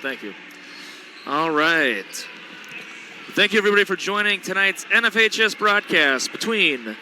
Thank you. All right. Thank you, everybody, for joining tonight's NFHS broadcast between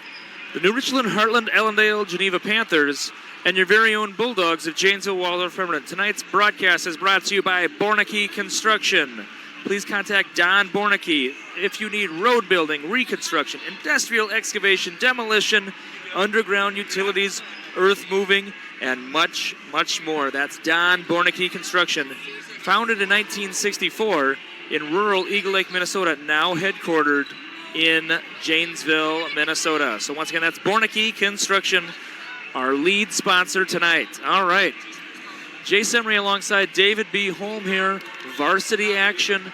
the New Richland, Heartland, Allendale, Geneva Panthers and your very own Bulldogs of Janesville, Waldorf, Bremerton. Tonight's broadcast is brought to you by Bornicke Construction. Please contact Don Bornicke if you need road building, reconstruction, industrial excavation, demolition, underground utilities, earth moving, and much, much more. That's Don Bornicke Construction. Founded in 1964 in rural Eagle Lake, Minnesota, now headquartered in Janesville, Minnesota. So once again, that's Bornicke Construction, our lead sponsor tonight. All right. Jay Semry alongside David B. Holm here. Varsity action.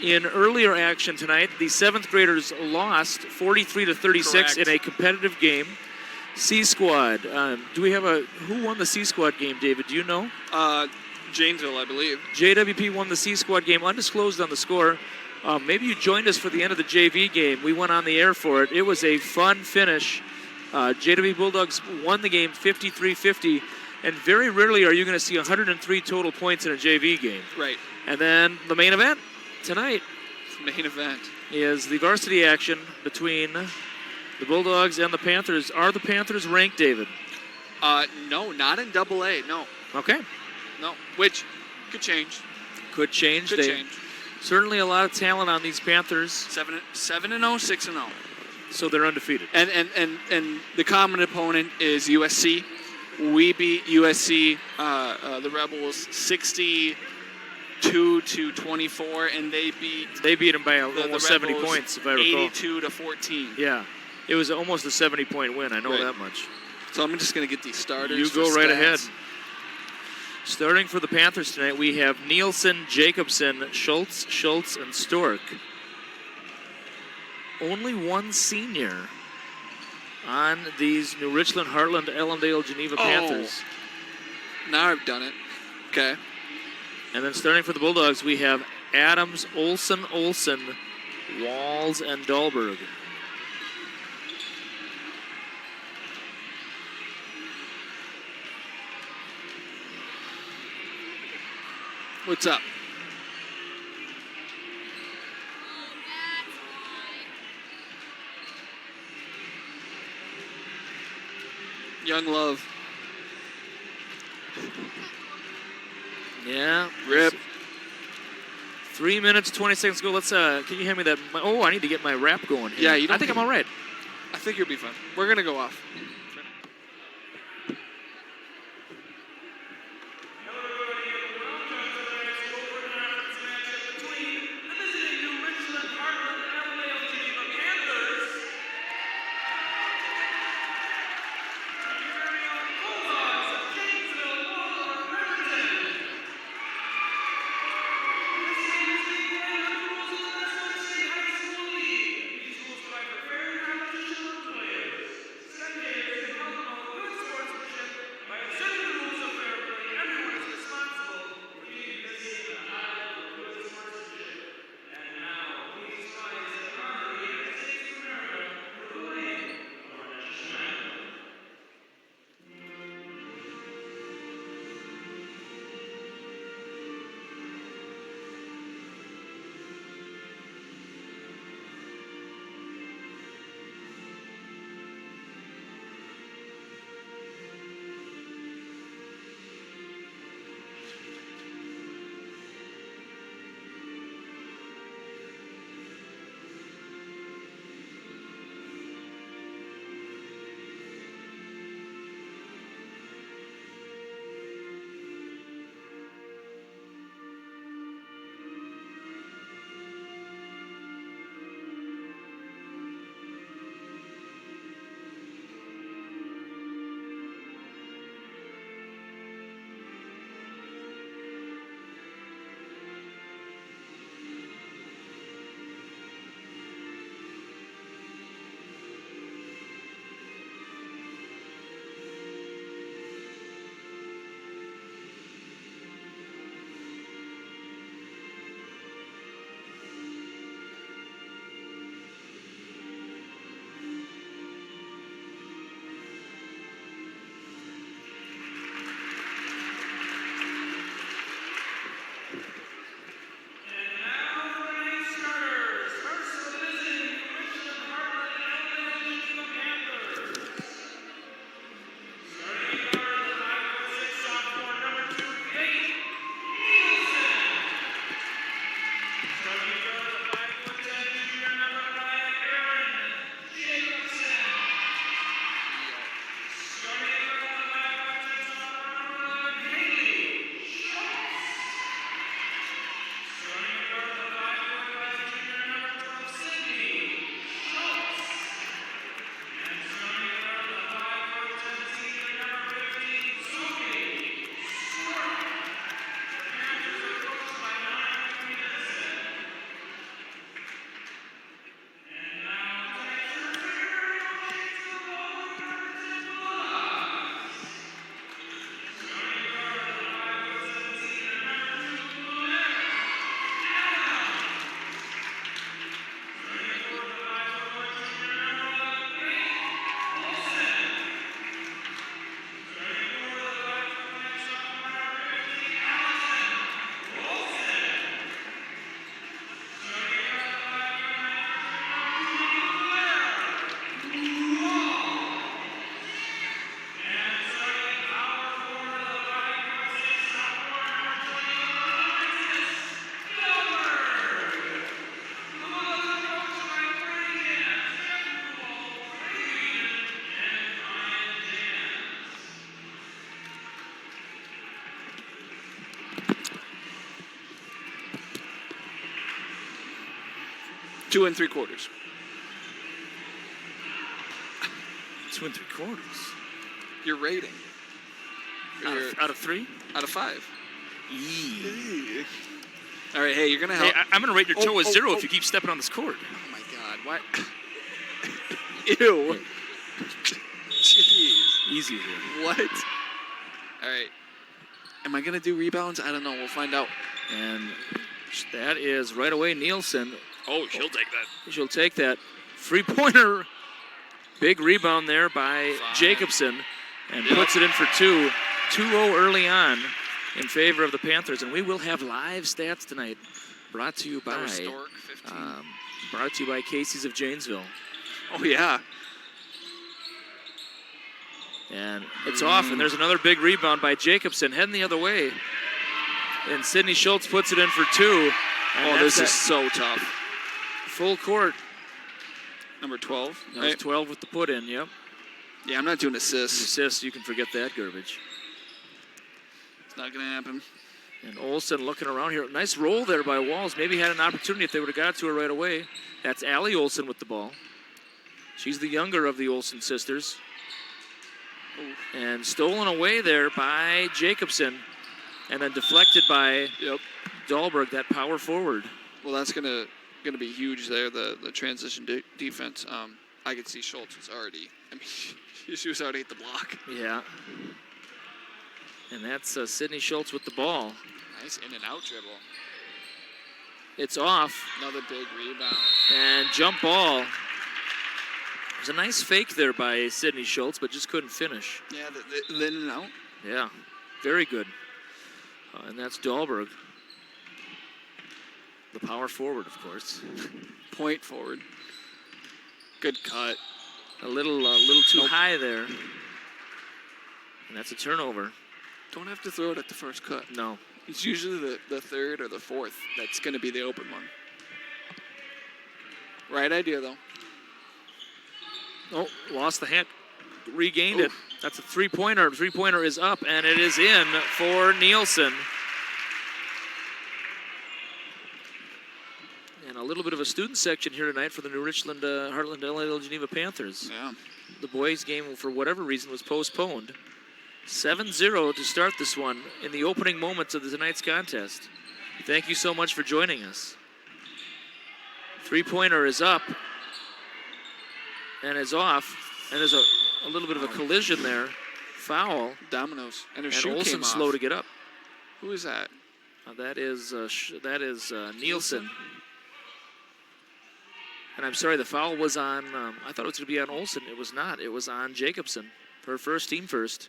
In earlier action tonight, the 7th graders lost 43-36 in a competitive game. C Squad. Do we have who won the C Squad game, David? Do you know? Janesville, I believe. JWP won the C Squad game, undisclosed on the score. Maybe you joined us for the end of the JV game. We went on the air for it. It was a fun finish. JWP Bulldogs won the game 53-50, and very rarely are you going to see 103 total points in a JV game. Right. And then the main event tonight. Main event is the varsity action between the Bulldogs and the Panthers. Are the Panthers ranked, David? No, not in AA. No. Okay. No, which could change. Could change. Could change. Certainly a lot of talent on these Panthers. 7-0, 6-0. So they're undefeated. And the common opponent is USC. We beat USC, the Rebels, 62-24, and they beat them by almost 70 points, if I recall. 82-14. Yeah, it was almost a 70-point win. I know that much. So I'm just going to get these starters. You go right ahead. Starting for the Panthers tonight, we have Nielsen, Jacobson, Schultz, and Stork. Only one senior on these New Richland, Heartland, Allendale, Geneva Panthers. Now I've done it. Okay. And then starting for the Bulldogs, we have Adams, Olson, Walls, and Dahlberg. What's up? Young Love. Yeah. Rip. 3 minutes, 20 seconds ago. Let's, can you hand me that? I need to get my rap going here. Yeah, you don't I think I'm all right. I think you'll be fine. We're going to go off. 2 3/4. 2 3/4. Your rating. Out of 3? Out of 5. Eee. All right, hey, you're going to Hey, help. I'm going to rate your toe as 0 if you keep stepping on this cord. Oh, my God. What? Ew. Jeez. Easy here. What? All right. Am I going to do rebounds? I don't know. We'll find out. And that is right away Nielsen. Oh, she'll take that. She'll take that. 3-pointer. Big rebound there by Jacobson. And puts it in for 2. 2-0 early on in favor of the Panthers. And we will have live stats tonight brought to you by Stork, 15. brought to you by Casey's of Janesville. Oh, yeah. And it's off, and there's another big rebound by Jacobson, heading the other way. And Sydney Schultz puts it in for 2. And this is so tough. Full court. Number 12. That was 12 with the put in, yep. Yeah, I'm not doing assists. Assists, you can forget that garbage. It's not going to happen. And Olson looking around here. Nice roll there by Walls. Maybe had an opportunity if they would have got to her right away. That's Allie Olson with the ball. She's the younger of the Olson sisters. Ooh. And stolen away there by Jacobson. And then deflected by Dahlberg, that power forward. Well, that's gonna be huge there, the transition defense. I could see Schultz was already, she was already at the block. Yeah. And that's Sydney Schultz with the ball. Nice in and out dribble. It's off. Another big rebound. And jump ball. There's a nice fake there by Sydney Schultz, but just couldn't finish. Yeah, the in and out. Yeah, very good. And that's Dahlberg. The power forward, of course. Point forward. Good cut. A little too high there. And that's a turnover. Don't have to throw it at the first cut. No. It's usually the third or the fourth that's going to be the open one. Right idea, though. Oh, lost the hand. Regained it. That's a three-pointer. Three-pointer is up, and it is in for Nielsen. And a little bit of a student section here tonight for the New Richland Heartland LL Geneva Panthers. Yeah. The boys' game, for whatever reason, was postponed. 7-0 to start this one in the opening moments of tonight's contest. Thank you so much for joining us. Three-pointer is up and is off. And there's a little bit of a collision there. Foul. Dominoes. And her And shoe Olsen came off. slow to get up. Who is that? That is Nielsen. And I'm sorry, the foul was on, I thought it was going to be on Olsen. It was not. It was on Jacobson. Her first, team first.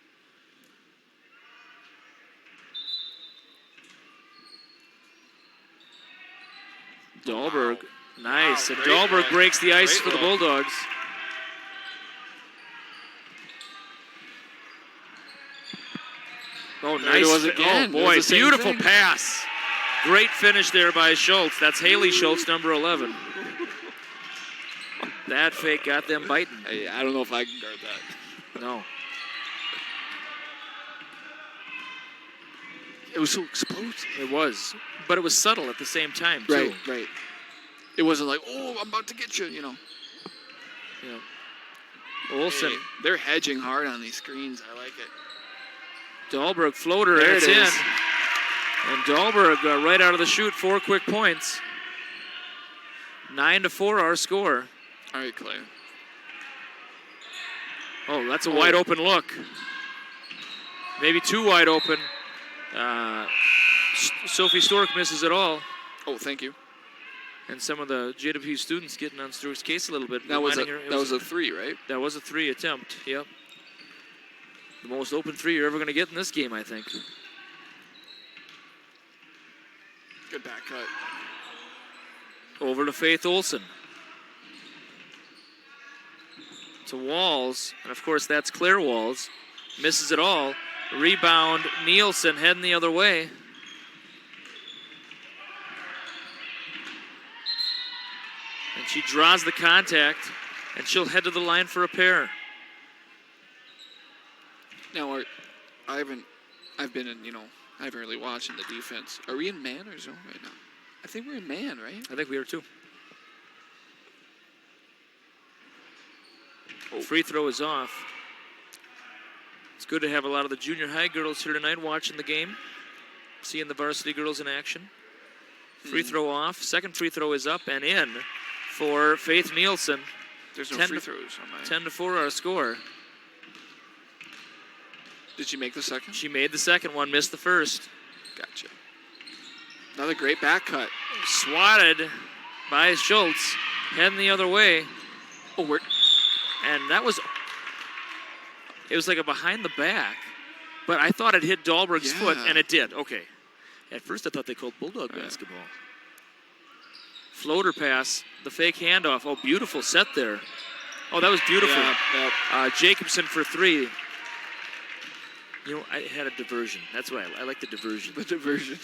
Dahlberg, nice. Wow, And great Dahlberg roll. breaks the ice Great for the roll. Bulldogs. Oh, There it nice. was again. Oh, It boy, was the same beautiful thing. pass. Great finish there by Schultz. That's Haley Schultz, number 11. That fake got them biting. Hey, I don't know if I can guard that. No. It was so explosive. It was. But it was subtle at the same time, too. Right. It wasn't like, oh, I'm about to get you, you know. Yeah. Olsen. Hey, they're hedging hard on these screens. I like it. Dahlberg floater, There and it's it is. in. And Dahlberg right out of the chute, 4 quick points. 9-4 our score. All right, Claire. Oh, that's a wide open look. Maybe too wide open. Sophie Stork misses it all. Oh, thank you. And some of the JWP students getting on Stork's case a little bit. That was reminding her that was a 3, right? That was a 3 attempt, yep. The most open 3 you're ever going to get in this game, I think. Good back cut. Over to Faith Olson. To Walls, and of course that's Claire Walls. Misses it all. Rebound, Nielsen heading the other way. And she draws the contact, and she'll head to the line for a pair. Now, I've been in, I haven't really watched in the defense. Are we in man or zone right now? I think we're in man, right? I think we are too. Free throw is off. It's good to have a lot of the junior high girls here tonight watching the game, seeing the varsity girls in action. Free throw off. Second free throw is up and in for Faith Nielsen. There's no free throws on mine. 10-4 our score. Did she make the second? She made the second one, missed the first. Gotcha. Another great back cut. Swatted by Schultz, heading the other way. Oh, and that was, it was like a behind the back, but I thought it hit Dahlberg's foot, and it did. Okay. At first I thought they called Bulldog basketball. Floater pass, the fake handoff. Oh, beautiful set there. Oh, that was beautiful. Jacobson for three. You know, I had a diversion. That's why I like the diversion. The diversion.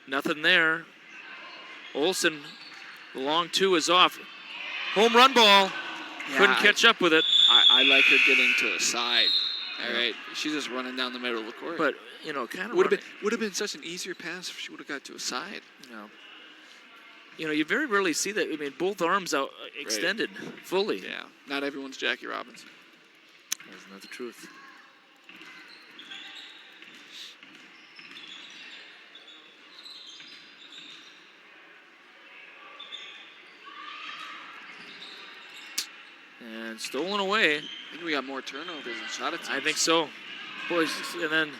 Nothing there. Olson, the long two is off. Home run ball. Couldn't catch up with it. I like her getting to a side. All right, she's just running down the middle of the court. But you know, kind of would have been such an easier pass if she would have got to a side. No. You know, you very rarely see that. I mean, both arms out extended fully. Yeah, not everyone's Jackie Robinson. That's not the truth. And stolen away. I think we got more turnovers and shot attempts. I think so. Boys, and then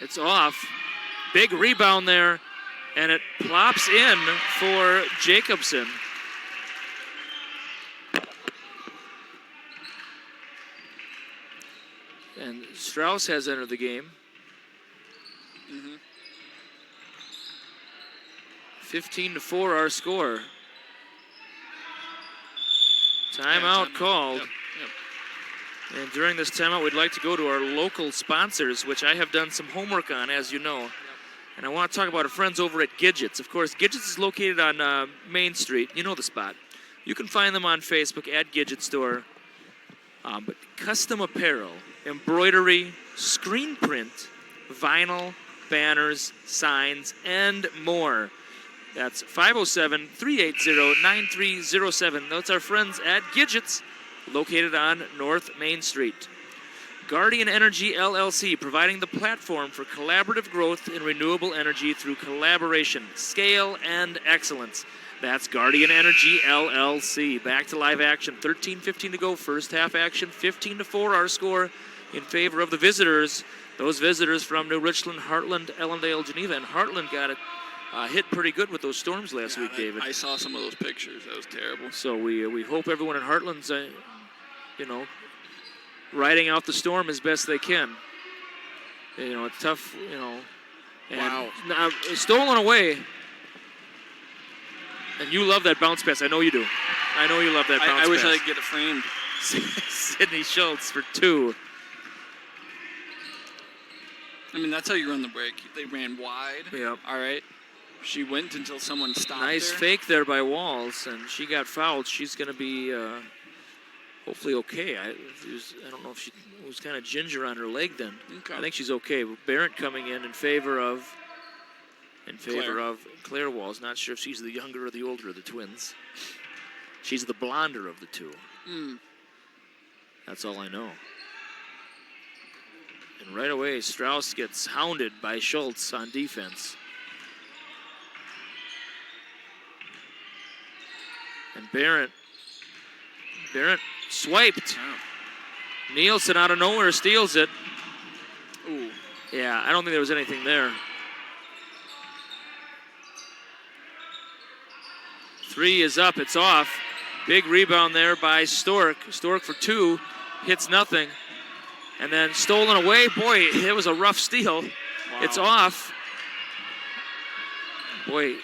it's off. Big rebound there, and it plops in for Jacobson. And Strauss has entered the game. 15-4 our score. Timeout called. And during this timeout, we'd like to go to our local sponsors, which I have done some homework on, as you know. And I want to talk about our friends over at Gidgets. Of course, Gidgets is located on Main Street. You know the spot. You can find them on Facebook at Gidget Store. But custom apparel, embroidery, screen print, vinyl, banners, signs, and more. That's 507-380-9307. That's our friends at Gidgets, located on North Main Street. Guardian Energy LLC, providing the platform for collaborative growth in renewable energy through collaboration, scale, and excellence. That's Guardian Energy LLC. Back to live action. 13:15 to go. First half action. 15-4 our score in favor of the visitors. Those visitors from New Richland, Heartland, Ellendale, Geneva. And Heartland got it hit pretty good with those storms last week, David. I saw some of those pictures. That was terrible. So we hope everyone in Heartland's, riding out the storm as best they can. You know, it's tough, And wow. Now, stolen away. And you love that bounce pass. I know you do. I know you love that bounce pass. I wish I could get it framed. Sydney Schultz for two. I mean, that's how you run the break. They ran wide. Yep. All right. She went until someone stopped Nice fake there by Walls, and she got fouled. She's going to be hopefully okay. I don't know if she was kind of ginger on her leg then. Okay. I think she's okay. Barrett coming in favor of Claire Walls. Not sure if she's the younger or the older of the twins. She's the blonder of the two. That's all I know. And right away, Strauss gets hounded by Schultz on defense. And Barrett swiped. Oh. Nielsen out of nowhere steals it. Ooh. Yeah, I don't think there was anything there. Three is up, it's off. Big rebound there by Stork. Stork for two, hits nothing. And then stolen away. Boy, it was a rough steal. Wow. It's off. Boy,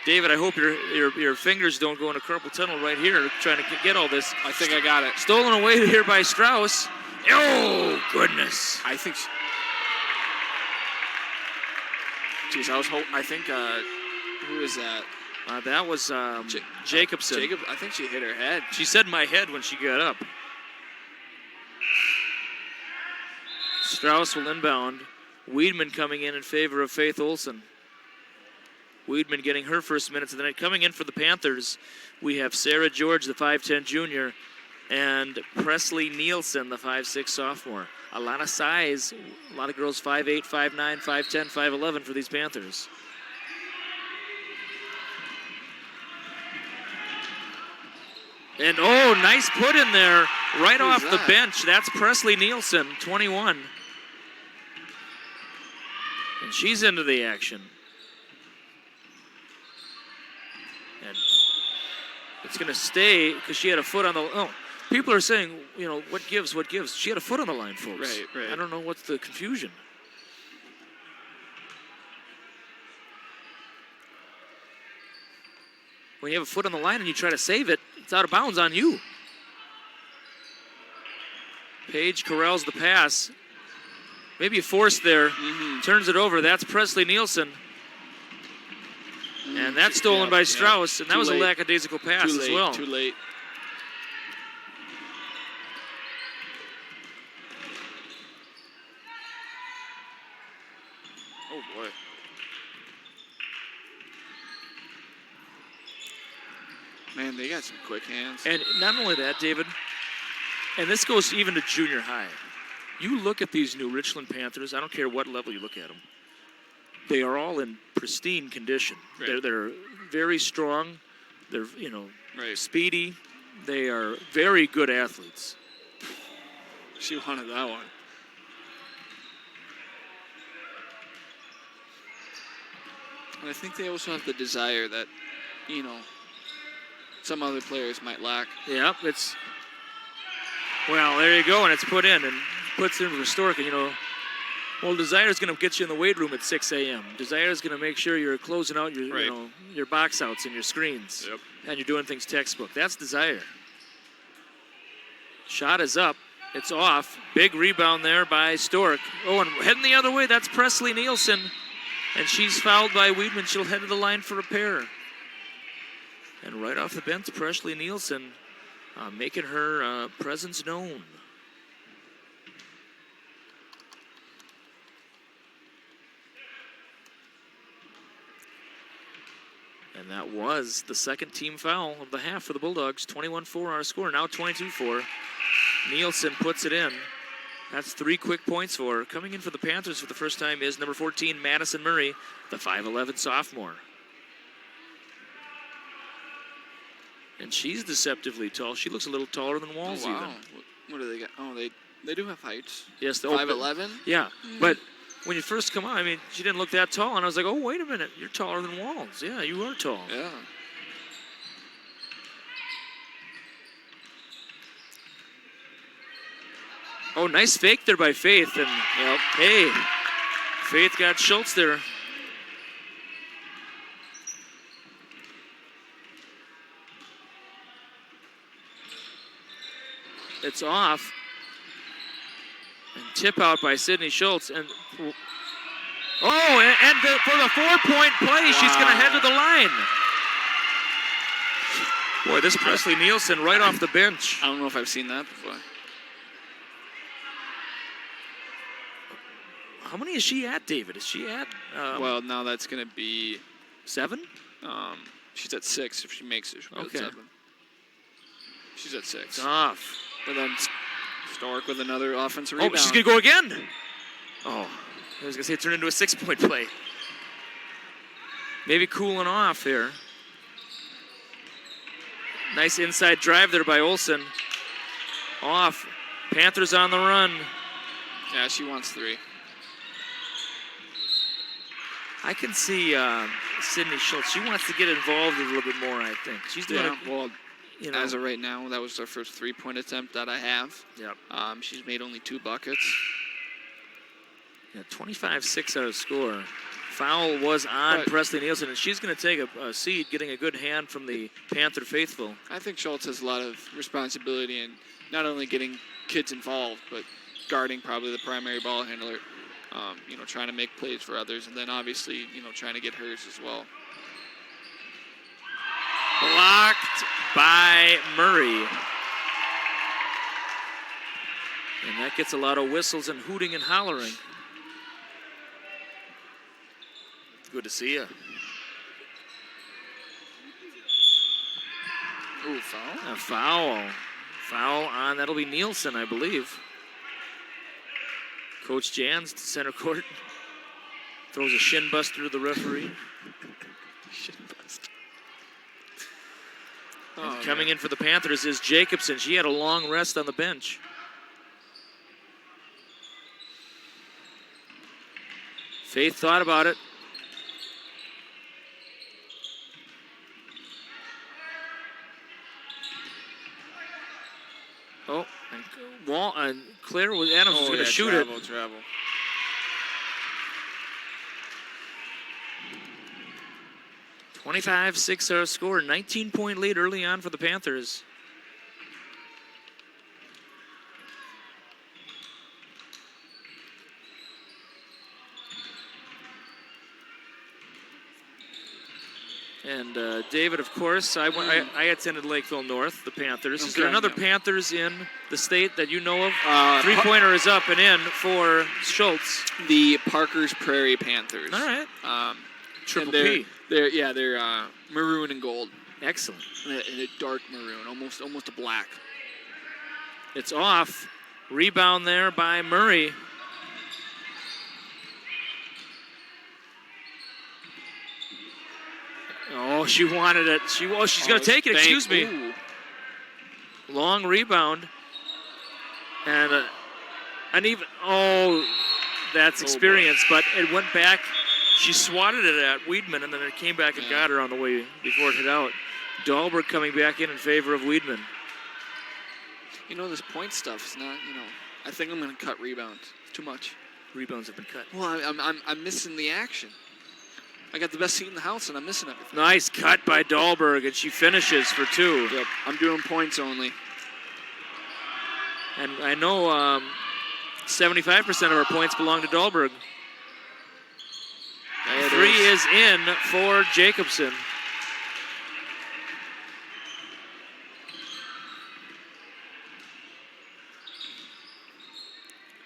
David, I hope your fingers don't go in a carpal tunnel right here trying to get all this. I think I got it. Stolen away here by Strauss. Oh, goodness. I think. Jeez, I think. Who is that? That was Jacobson. I think she hit her head. She said my head when she got up. Strauss will inbound. Weidman coming in favor of Faith Olson. Weidman getting her first minutes of the night. Coming in for the Panthers, we have Sarah George, the 5'10 junior, and Presley Nielsen, the 5'6 sophomore. A lot of size, a lot of girls 5'8", 5'9", 5'10", 5'11 for these Panthers. And oh, nice put in there, right off the bench. That's Presley Nielsen, 21. And she's into the action. And it's going to stay because she had a foot on the... Oh, people are saying, you know, what gives, what gives. She had a foot on the line, folks. Right. I don't know what's the confusion. When you have a foot on the line and you try to save it, it's out of bounds on you. Paige corrals the pass. Maybe a force there. Turns it over. That's Presley Nielsen. And that's stolen by Strauss, and that was a lackadaisical pass as well. Too late. Oh, boy. Man, they got some quick hands. And not only that, David, and this goes even to junior high. You look at these new Richland Panthers, I don't care what level you look at them, they are all in pristine condition. Right. They're very strong. They're, you know, speedy. They are very good athletes. She wanted that one. And I think they also have the desire that, you know, some other players might lack. Yeah, it's... Well, there you go, and it's put in, and puts in for Stork, and, you know, well, Desire is going to get you in the weight room at 6 a.m. Desire is going to make sure you're closing out your, you know, your box outs and your screens. Yep. And you're doing things textbook. That's Desire. Shot is up. It's off. Big rebound there by Stork. Oh, and heading the other way, that's Presley Nielsen. And she's fouled by Weidman. She'll head to the line for a pair. And right off the bench, Presley Nielsen making her presence known. And that was the second team foul of the half for the Bulldogs. 21-4 our score, now 22-4. Nielsen puts it in. That's 3 quick points for her. Coming in for the Panthers for the first time is number 14, Madison Murray, the 5'11 sophomore. And she's deceptively tall. She looks a little taller than Walls even. What do they got? Oh, they do have heights. Yes, the 5'11"? Yeah, but when you first come on, I mean, she didn't look that tall, and I was like, oh, wait a minute, you're taller than Walls. Yeah, you are tall. Yeah. Oh, nice fake there by Faith, and hey, Faith got Schultz there. It's off. And tip out by Sydney Schultz. And for the 4-point play, she's going to head to the line. Boy, this Presley Nielsen right off the bench. I don't know if I've seen that before. How many is she at, David? Is she at? Well, now that's going to be 7? She's at 6 if she makes it. She'll be at 7. She's at 6. It's off. But then Stork with another offensive rebound. Oh, she's going to go again. Oh, I was going to say it turned into a 6-point play. Maybe cooling off here. Nice inside drive there by Olson. Off. Panthers on the run. Yeah, she wants 3. I can see Sydney Schultz. She wants to get involved a little bit more, I think. She's doing you know, as of right now, that was her first 3-point attempt that I have. Yep. She's made only 2 buckets. Yeah, 25-6 out of score. Foul was on Presley Nielsen, and she's going to take a seed, getting a good hand from the Panther faithful. I think Schultz has a lot of responsibility in not only getting kids involved, but guarding probably the primary ball handler. You know, trying to make plays for others, and then obviously, you know, trying to get hers as well. Blocked by Murray. And that gets a lot of whistles and hooting and hollering. Good to see you. Ooh, foul? A foul. Foul on, that'll be Nielsen, I believe. Coach Jans to center court. Throws a shin buster to the referee. Shin buster. And coming in for the Panthers is Jacobson. She had a long rest on the bench. Faith thought about it. Oh, and Claire Adams was going to shoot it. Travel. 25-6 our score. 19-point lead early on for the Panthers. And David, of course, I attended Lakeville North, the Panthers. Is there another Panthers in the state that you know of? Three-pointer is up and in for Schultz. The Parker's Prairie Panthers. All right. Triple P. They're maroon and gold. Excellent. In a dark maroon, almost a black. It's off. Rebound there by Murray. Oh, she wanted it. She's going to take it. Excuse me. Ooh. Long rebound. And that's experience, but it went back. She swatted it at Weidman, and then it came back and got her on the way before it hit out. Dahlberg coming back in favor of Weidman. This point stuff is not, I think I'm going to cut rebounds. It's too much. Rebounds have been cut. Well, I'm missing the action. I got the best seat in the house, and I'm missing everything. Nice cut by Dahlberg, and she finishes for 2. Yep, I'm doing points only. And I know 75% of our points belong to Dahlberg. 3 is in for Jacobson.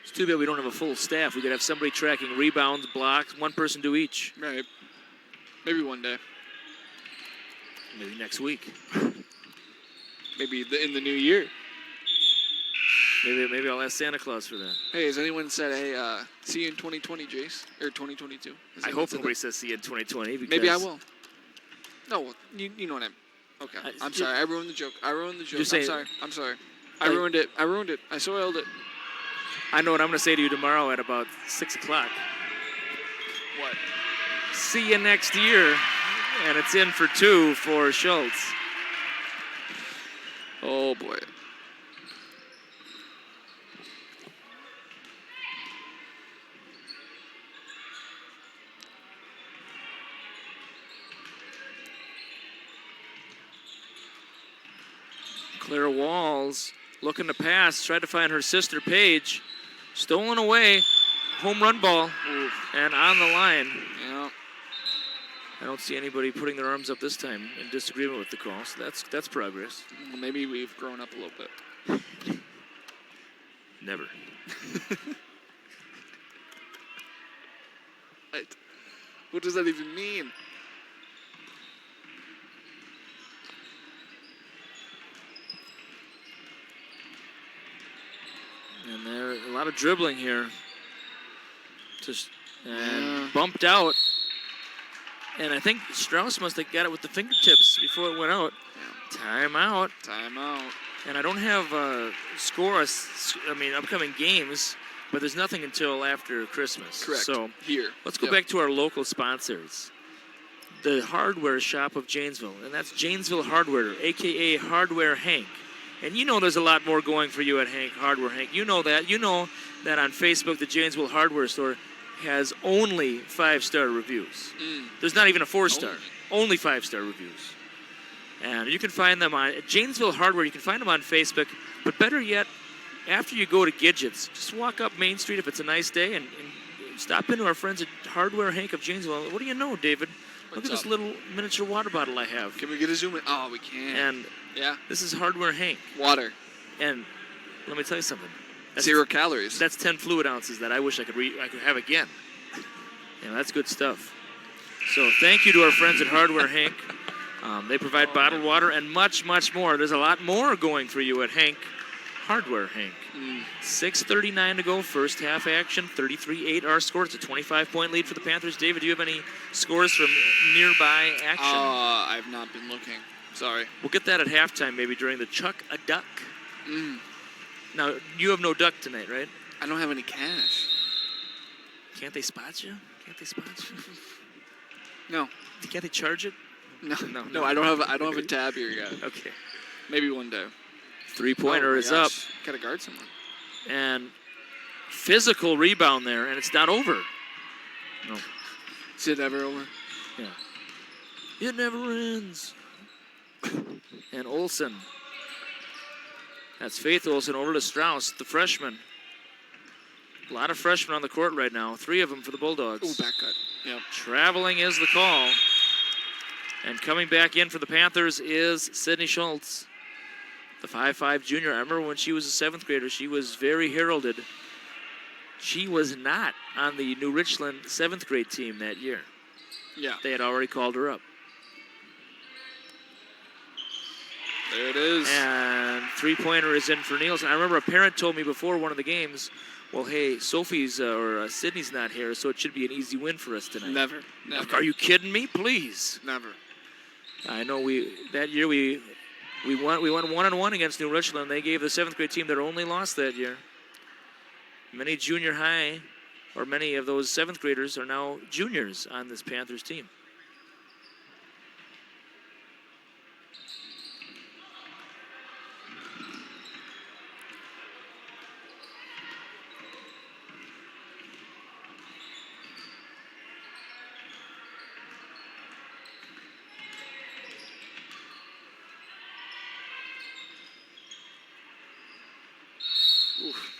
It's too bad we don't have a full staff. We could have somebody tracking rebounds, blocks, one person do each. Right. Maybe one day. Maybe next week. Maybe in the new year. Maybe I'll ask Santa Claus for that. Hey, has anyone said, hey, see you in 2020, Jace? Or 2022? I hope nobody says see you in 2020. Because maybe I will. No, you know what I mean. Okay. I'm sorry. I ruined the joke. I'm sorry. I ruined it. I soiled it. I know what I'm going to say to you tomorrow at about 6 o'clock. What? See you next year. And it's in for 2 for Schultz. Oh, boy. Claire Walls looking to pass, tried to find her sister Paige. Stolen away, home run ball, and on the line. Yeah. I don't see anybody putting their arms up this time in disagreement with the call, so that's progress. Well, maybe we've grown up a little bit. Never. What does that even mean? And there a lot of dribbling here. Bumped out. And I think Strauss must have got it with the fingertips before it went out. Yeah. Timeout. And I don't have upcoming games, but there's nothing until after Christmas. Correct. So here. Let's go back to our local sponsors. The hardware shop of Janesville, and that's Janesville Hardware, a.k.a. Hardware Hank. And you know there's a lot more going for you at Hardware Hank. You know that. You know that on Facebook, the Janesville Hardware Store has only 5-star reviews. There's not even a 4-star. Only 5-star reviews. And you can find them on Janesville Hardware. You can find them on Facebook. But better yet, after you go to Gidgets, just walk up Main Street if it's a nice day and stop into our friends at Hardware Hank of Janesville. What do you know, David? Look at this little miniature water bottle I have. Can we get a zoom in? Oh, we can. And this is Hardware Hank. Water. And let me tell you something. That's 0 calories. That's 10 fluid ounces that I wish I could have again. That's good stuff. So thank you to our friends at Hardware Hank. They provide bottled water and much, much more. There's a lot more going for you at Hank Hardware, Hank. 6:39 to go, first half action, 33-8 our score. It's a 25-point lead for the Panthers. David, do you have any scores from nearby action? I've not been looking. Sorry. We'll get that at halftime, maybe during the Chuck a Duck. Now, you have no duck tonight, right? I don't have any cash. Can't they spot you? No. Can't they charge it? No. I don't have a tab here yet. Okay. Maybe one day. Three-pointer is up. Gotta guard someone. And physical rebound there, and it's not over. No. Is it ever over? Yeah. It never ends. And Olson. That's Faith Olson over to Strauss, the freshman. A lot of freshmen on the court right now. 3 of them for the Bulldogs. Ooh, back cut. Yep. Traveling is the call. And coming back in for the Panthers is Sydney Schultz, the 5'5 junior. I remember when she was a 7th grader, she was very heralded. She was not on the New Richland 7th grade team that year. Yeah. They had already called her up. There it is. And three-pointer is in for Nielsen. I remember a parent told me before one of the games, well, hey, Sophie's or Sydney's not here, so it should be an easy win for us tonight. Never. Are you kidding me? Please. Never. I know that year we won 1-1 against New Richland. They gave the 7th grade team their only loss that year. Many junior high, or many of those 7th graders are now juniors on this Panthers team. Oof.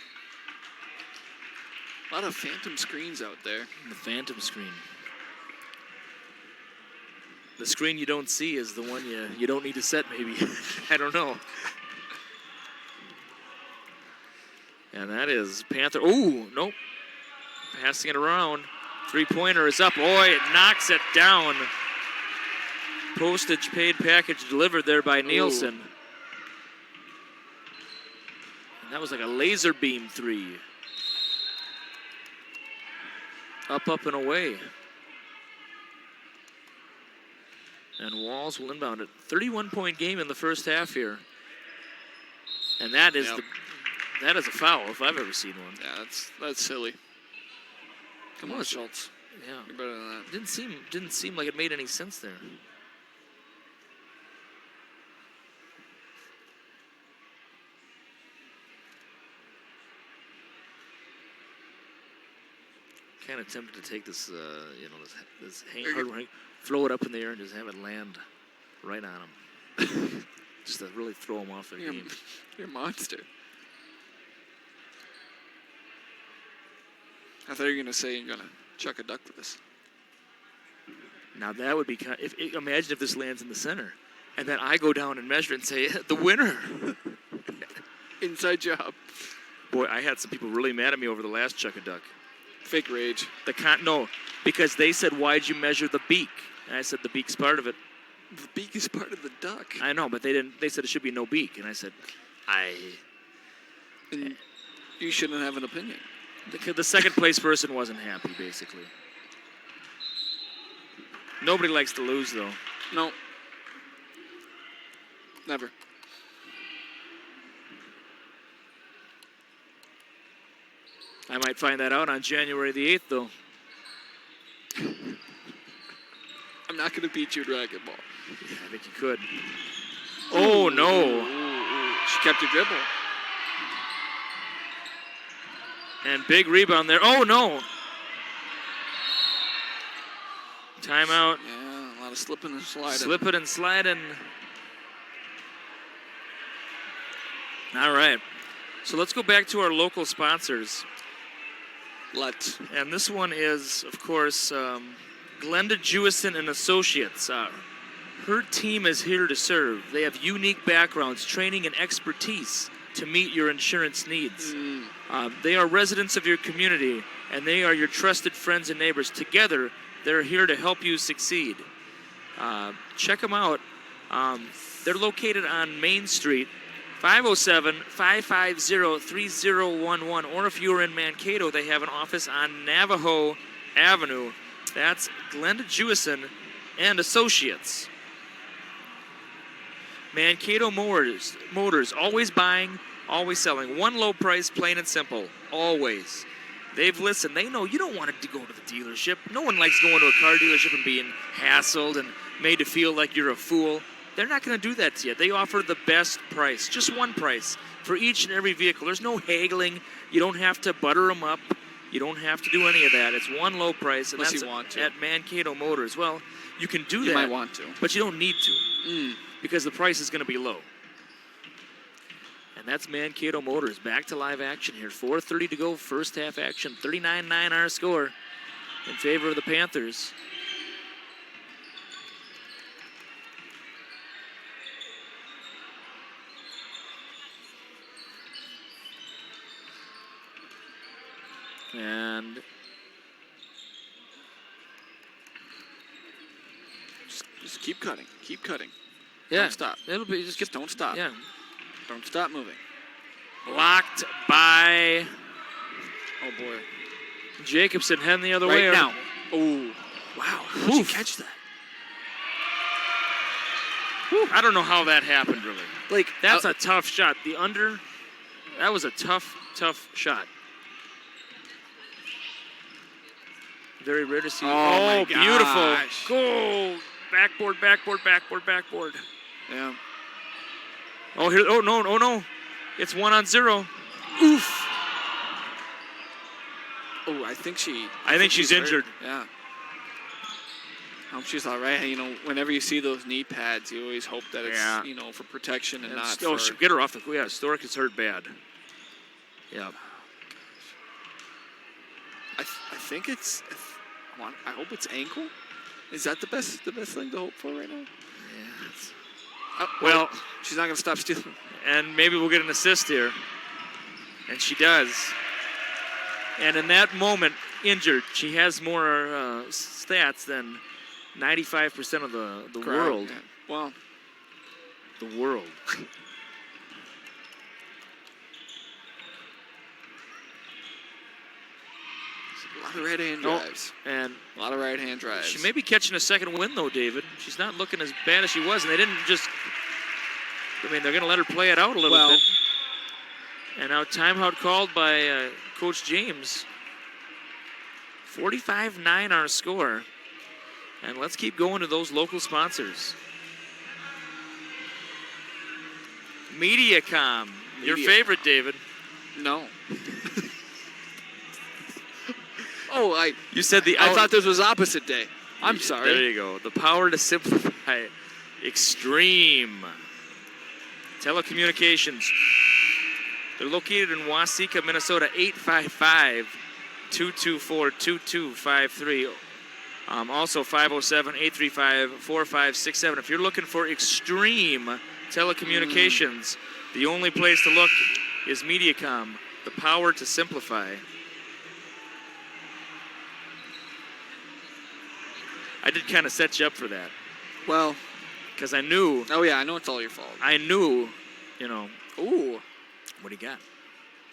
A lot of phantom screens out there. The phantom screen. The screen you don't see is the one you don't need to set, maybe. I don't know. And that is Panther. Ooh, nope. Passing it around. Three-pointer is up. Boy, it knocks it down. Postage paid package delivered there by Nielsen. Ooh. And that was like a laser beam three. Up, and away. And Walls will inbound it. 31-point game in the first half here. And that is that is a foul if I've ever seen one. Yeah, that's silly. Come on, Schultz. Yeah. You're better than that. Didn't seem like it made any sense there. Kind of tempted to take this, this hard, throw it up in the air and just have it land right on him. Just to really throw him off their game. You're a monster. I thought you were going to say you're going to chuck a duck for this. Now that would be imagine if this lands in the center, and then I go down and measure and say the winner. Inside job. Boy, I had some people really mad at me over the last chuck a duck. Fake rage. No, because they said, why'd you measure the beak? And I said, the beak's part of it. The beak is part of the duck. I know, but they didn't. They said it should be no beak. And I said, And you shouldn't have an opinion. The second place person wasn't happy, basically. Nobody likes to lose, though. No. Never. I might find that out on January the 8th, though. I'm not going to beat you at racquetball. Yeah, I think you could. Oh, no. Ooh. She kept her dribble. And big rebound there. Oh, no. Timeout. Yeah, a lot of slipping and sliding. Slipping and sliding. All right. So let's go back to our local sponsors. And this one is, of course, Glenda Jewison and Associates. Her team is here to serve. They have unique backgrounds, training, and expertise to meet your insurance needs. They are residents of your community, and they are your trusted friends and neighbors. Together, they're here to help you succeed. Check them out They're located on Main Street, 507-550-3011. Or if you're in Mankato, they have an office on Navajo Avenue. That's Glenda Jewison and Associates. Mankato Motors, always buying, always selling. One low price, plain and simple, always. They've listened. They know you don't want to go to the dealership. No one likes going to a car dealership and being hassled and made to feel like you're a fool. They're not going to do that to you. They offer the best price, just one price for each and every vehicle. There's no haggling. You don't have to butter them up. You don't have to do any of that. It's one low price, and Unless that's you want to. at Mankato Motors. Well, you can do that. You might want to. But you don't need to because the price is going to be low. And that's Mankato Motors. Back to live action here. 4:30 to go, first half action. 39-9 our score in favor of the Panthers. And just keep cutting. Keep cutting. yeah, Don't stop. It'll be Just don't stop. Yeah, Don't stop moving. blocked by Oh, boy. Jacobson heading the other way. Right now. Oh, wow. How did you Oof. catch that? I don't know how that happened, really. Like, That's a tough shot. The under, that was a tough shot. Very rare to see. Oh, my beautiful. gosh. Go. Backboard, backboard, backboard, backboard. Yeah. Oh, here. Oh, no, oh, no. It's 1-0. Oof. Oh, I think she's she's injured. hurt. Yeah. I hope she's all right. You know, whenever you see those knee pads, you always hope that it's, Yeah. you know, for protection and not Oh, for... get her off the... Yeah, Stork is hurt bad. Yeah. I think it's... I hope it's ankle. Is that the best thing to hope for right now? Yeah. Well, she's not going to stop stealing. And maybe we'll get an assist here. And she does. And in that moment, injured, she has more stats than 95% of the Crowd, world. yeah. Well, The world. a lot of right-hand drives. And A lot of right-hand drives. she may be catching a second win, though, David. She's not looking as bad as she was. And they didn't just... I mean, they're going to let her play it out a little bit. And now timeout called by Coach James. 45-9 our score. And let's keep going to those local sponsors. Mediacom. Your favorite, David. No. Oh, You said I thought this was opposite day. I'm sorry. There you go. The power to simplify. Extreme. Telecommunications. They're located in Waseca, Minnesota, 855-224-2253. Also 507-835-4567. If you're looking for extreme telecommunications, the only place to look is Mediacom, the power to simplify. I did kind of set you up for that. Well, because I knew. Oh, yeah, I know it's all your fault. I knew, you know. Ooh. What do you got?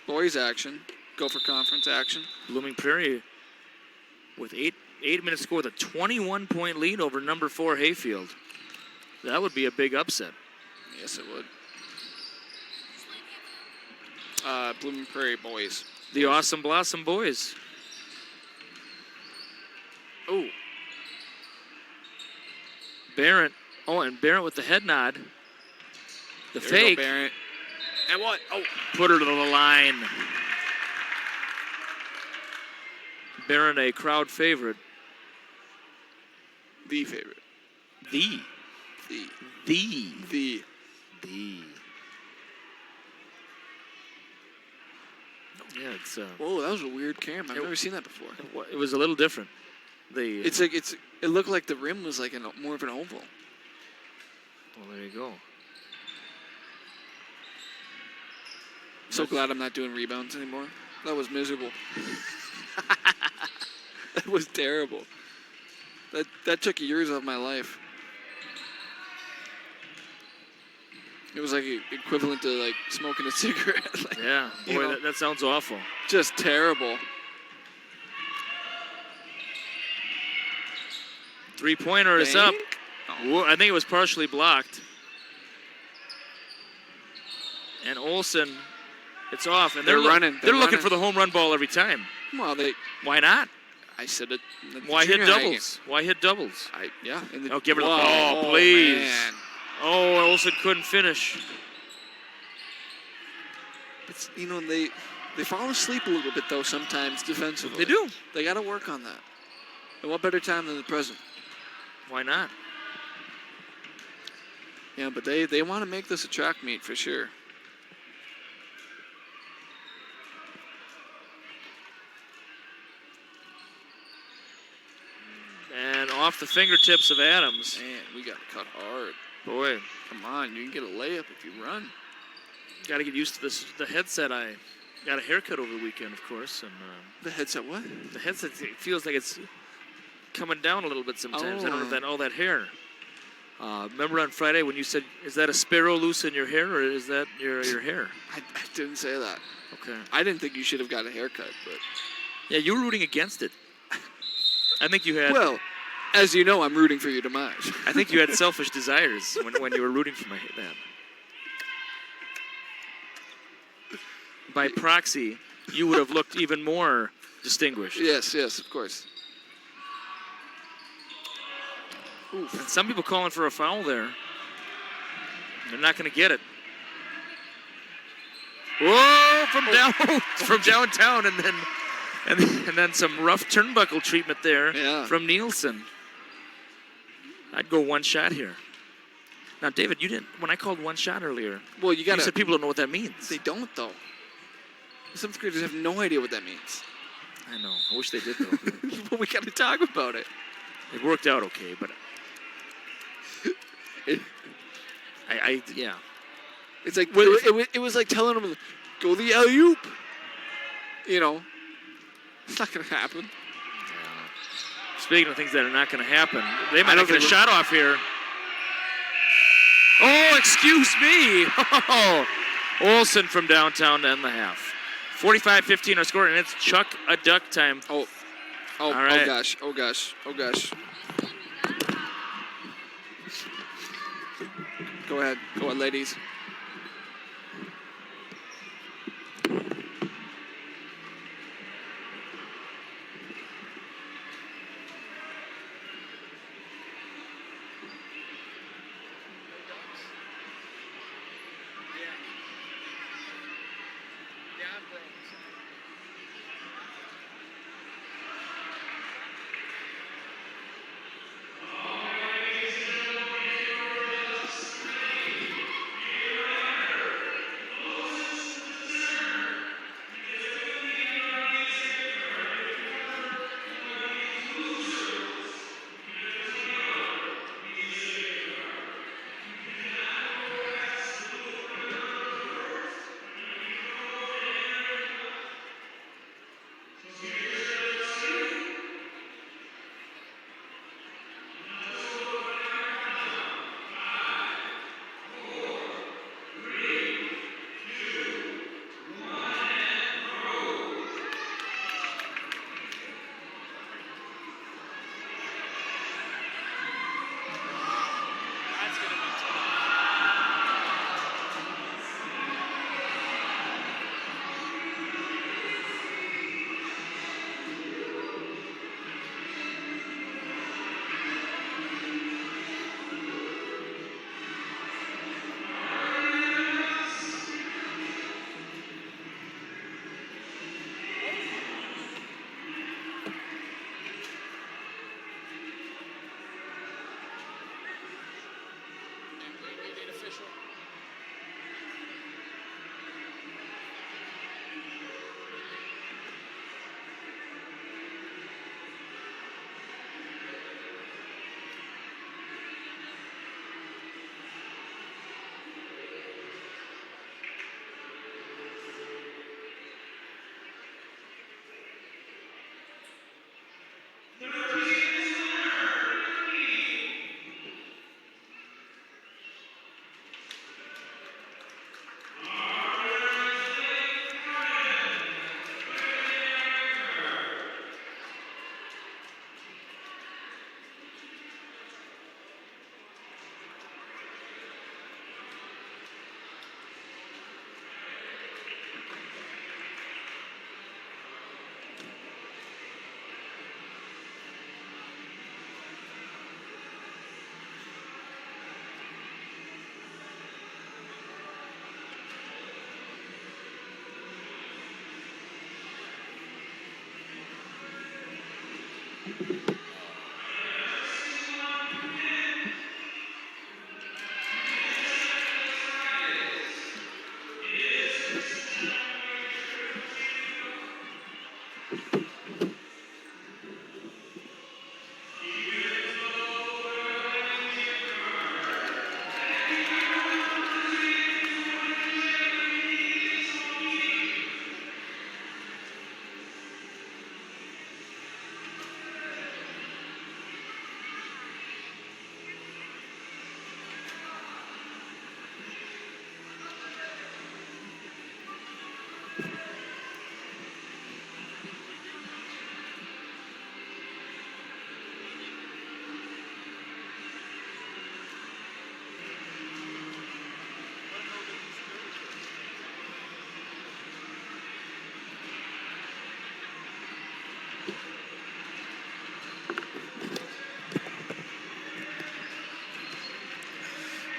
Boys action. Go for conference action. Blooming Prairie with 8-minute score with a 21-point lead over number 4 Hayfield. That would be a big upset. Yes, it would. Blooming Prairie boys. The Awesome Blossom boys. Oh. Barrett. Oh, and Barrett with the head nod. The There fake. you go, Barrett. And what? Oh. Put her to the line. Barrett, a crowd favorite. The favorite. The. Yeah, it's. Whoa, that was a weird cam. I've never seen that before. It was a little different. It looked like the rim was like more of an oval. Well, there you go. So glad I'm not doing rebounds anymore. That was miserable. That was terrible. That took years of my life. It was like equivalent to like smoking a cigarette. Like, Yeah, boy, that sounds awful. Just terrible. 3-pointer is up. Oh. I think it was partially blocked. And Olson, it's off. And They're running. They're looking for the home run ball every time. Well, Why not? I said it. Why hit doubles? Why hit doubles? Yeah. Oh, give her the ball, please. Man. Oh, Olson couldn't finish. It's they fall asleep a little bit though sometimes defensively. They do. They got to work on that. And what better time than the present? Why not? Yeah, but they want to make this a track meet for sure. And off the fingertips of Adams. Man, we got to cut hard. Boy, come on, you can get a layup if you run. Got to get used to this. The headset. I got a haircut over the weekend, of course, and the headset what? The headset. It feels like it's coming down a little bit sometimes. I don't know if all that hair. Remember on Friday when you said, "Is that a sparrow loose in your hair, or is that your hair?" I didn't say that. Okay. I didn't think you should have got a haircut, but yeah, you were rooting against it. I think you had. Well, as you know, I'm rooting for your demise. I think you had selfish desires when you were rooting for that. By proxy, you would have looked even more distinguished. Yes, of course. Oof. And some people calling for a foul there. They're not going to get it. Whoa! From downtown, and then some rough turnbuckle treatment there from Nielsen. I'd go one shot here. Now, David, you didn't. When I called one shot earlier, well, you said people don't know what that means. They don't, though. Seventh graders have no idea what that means. I know. I wish they did, though. But we got to talk about it. It worked out okay, but yeah. It's like it was like telling them, go the alley-oop. You know, it's not going to happen. Yeah. Speaking of things that are not going to happen, they might not get a shot off here. Oh, excuse me. Oh, Olson from downtown to end the half. 45-15 our score, and it's Chuck a Duck time. Oh, all right. Oh gosh. Go ahead, ladies.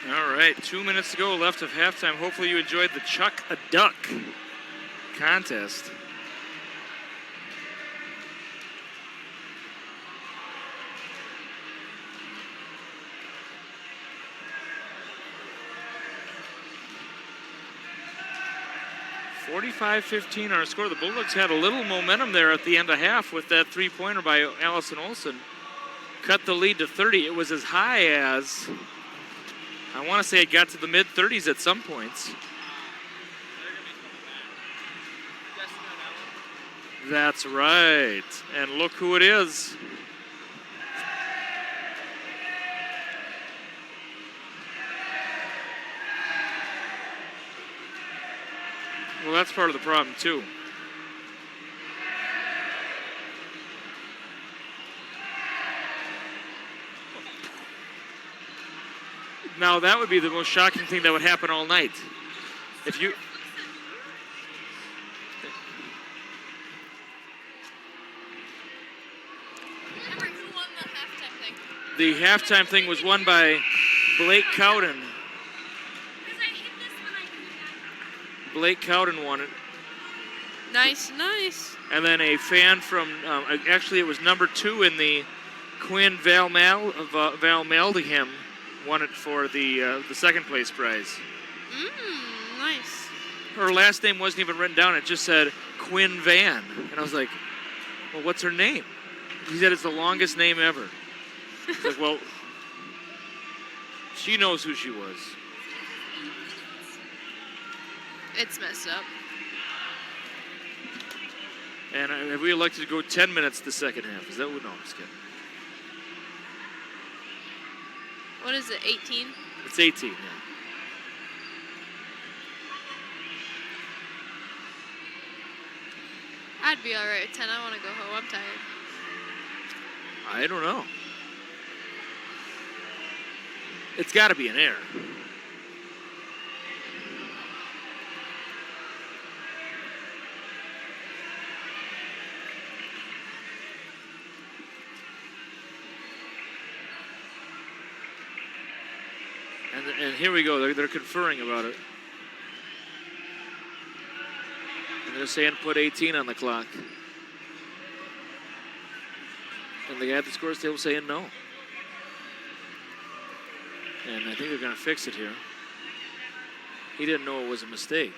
All right, 2 minutes to go left of halftime. Hopefully you enjoyed the Chuck a Duck contest. (45-15) our score. The Bulldogs had a little momentum there at the end of half with that three-pointer by Allison Olson. Cut the lead to 30. It was as high as, I want to say it got to the mid-30s at some points. That's right. And look who it is. Well, that's part of the problem, too. Now, that would be the most shocking thing that would happen all night. If you... Remember who won the halftime thing? The halftime thing was won by Blake Cowden. Because I hit this when I do that. Blake Cowden won it. Nice, nice. And then a fan from, actually it was number 2 in the Quinn Val Meldingham won it for the second place prize. Nice. Her last name wasn't even written down. It just said Quinn Van. And I was like, well, what's her name? He said it's the longest name ever. I was like, well, she knows who she was. It's messed up. And have we elected to go 10 minutes the second half? Is that what? No, I'm just kidding. What is it, 18? It's 18, yeah. I'd be all right with 10. I want to go home. I'm tired. I don't know. It's got to be an error. And here we go. They're conferring about it. And they're saying put 18 on the clock. And the guy at the scores table saying no. And I think they're going to fix it here. He didn't know it was a mistake.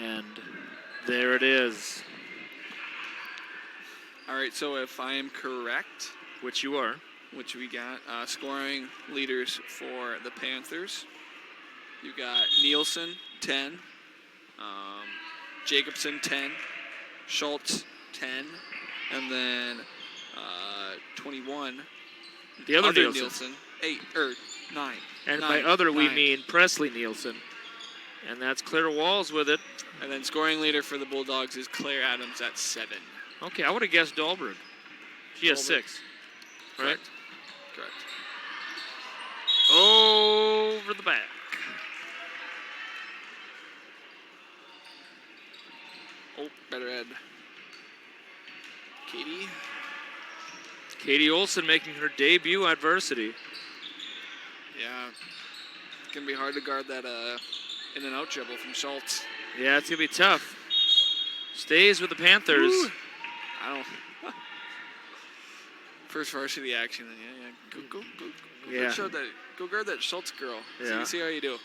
And there it is. All right, so if I am correct, Which you are. which we got scoring leaders for the Panthers. You got Nielsen, 10. Jacobson, 10. Schultz, 10. And then 21. The other Nielsen. Nielsen, 8 or 9. And 9, by other, we 9. mean Presley Nielsen. And that's Claire Walls with it. And then scoring leader for the Bulldogs is Claire Adams at 7. Okay, I would have guessed Dahlberg. She has Dahlberg. 6. Right? Correct. Over the back. Oh, better Ed. Katie. Katie Olson making her debut at Varsity. Yeah. It's going to be hard to guard that in and out dribble from Schultz. Yeah, it's going to be tough. Stays with the Panthers. Ooh. I don't. First varsity action. Yeah. Go. Yeah. Go guard that Schultz girl. Yeah. See how you do.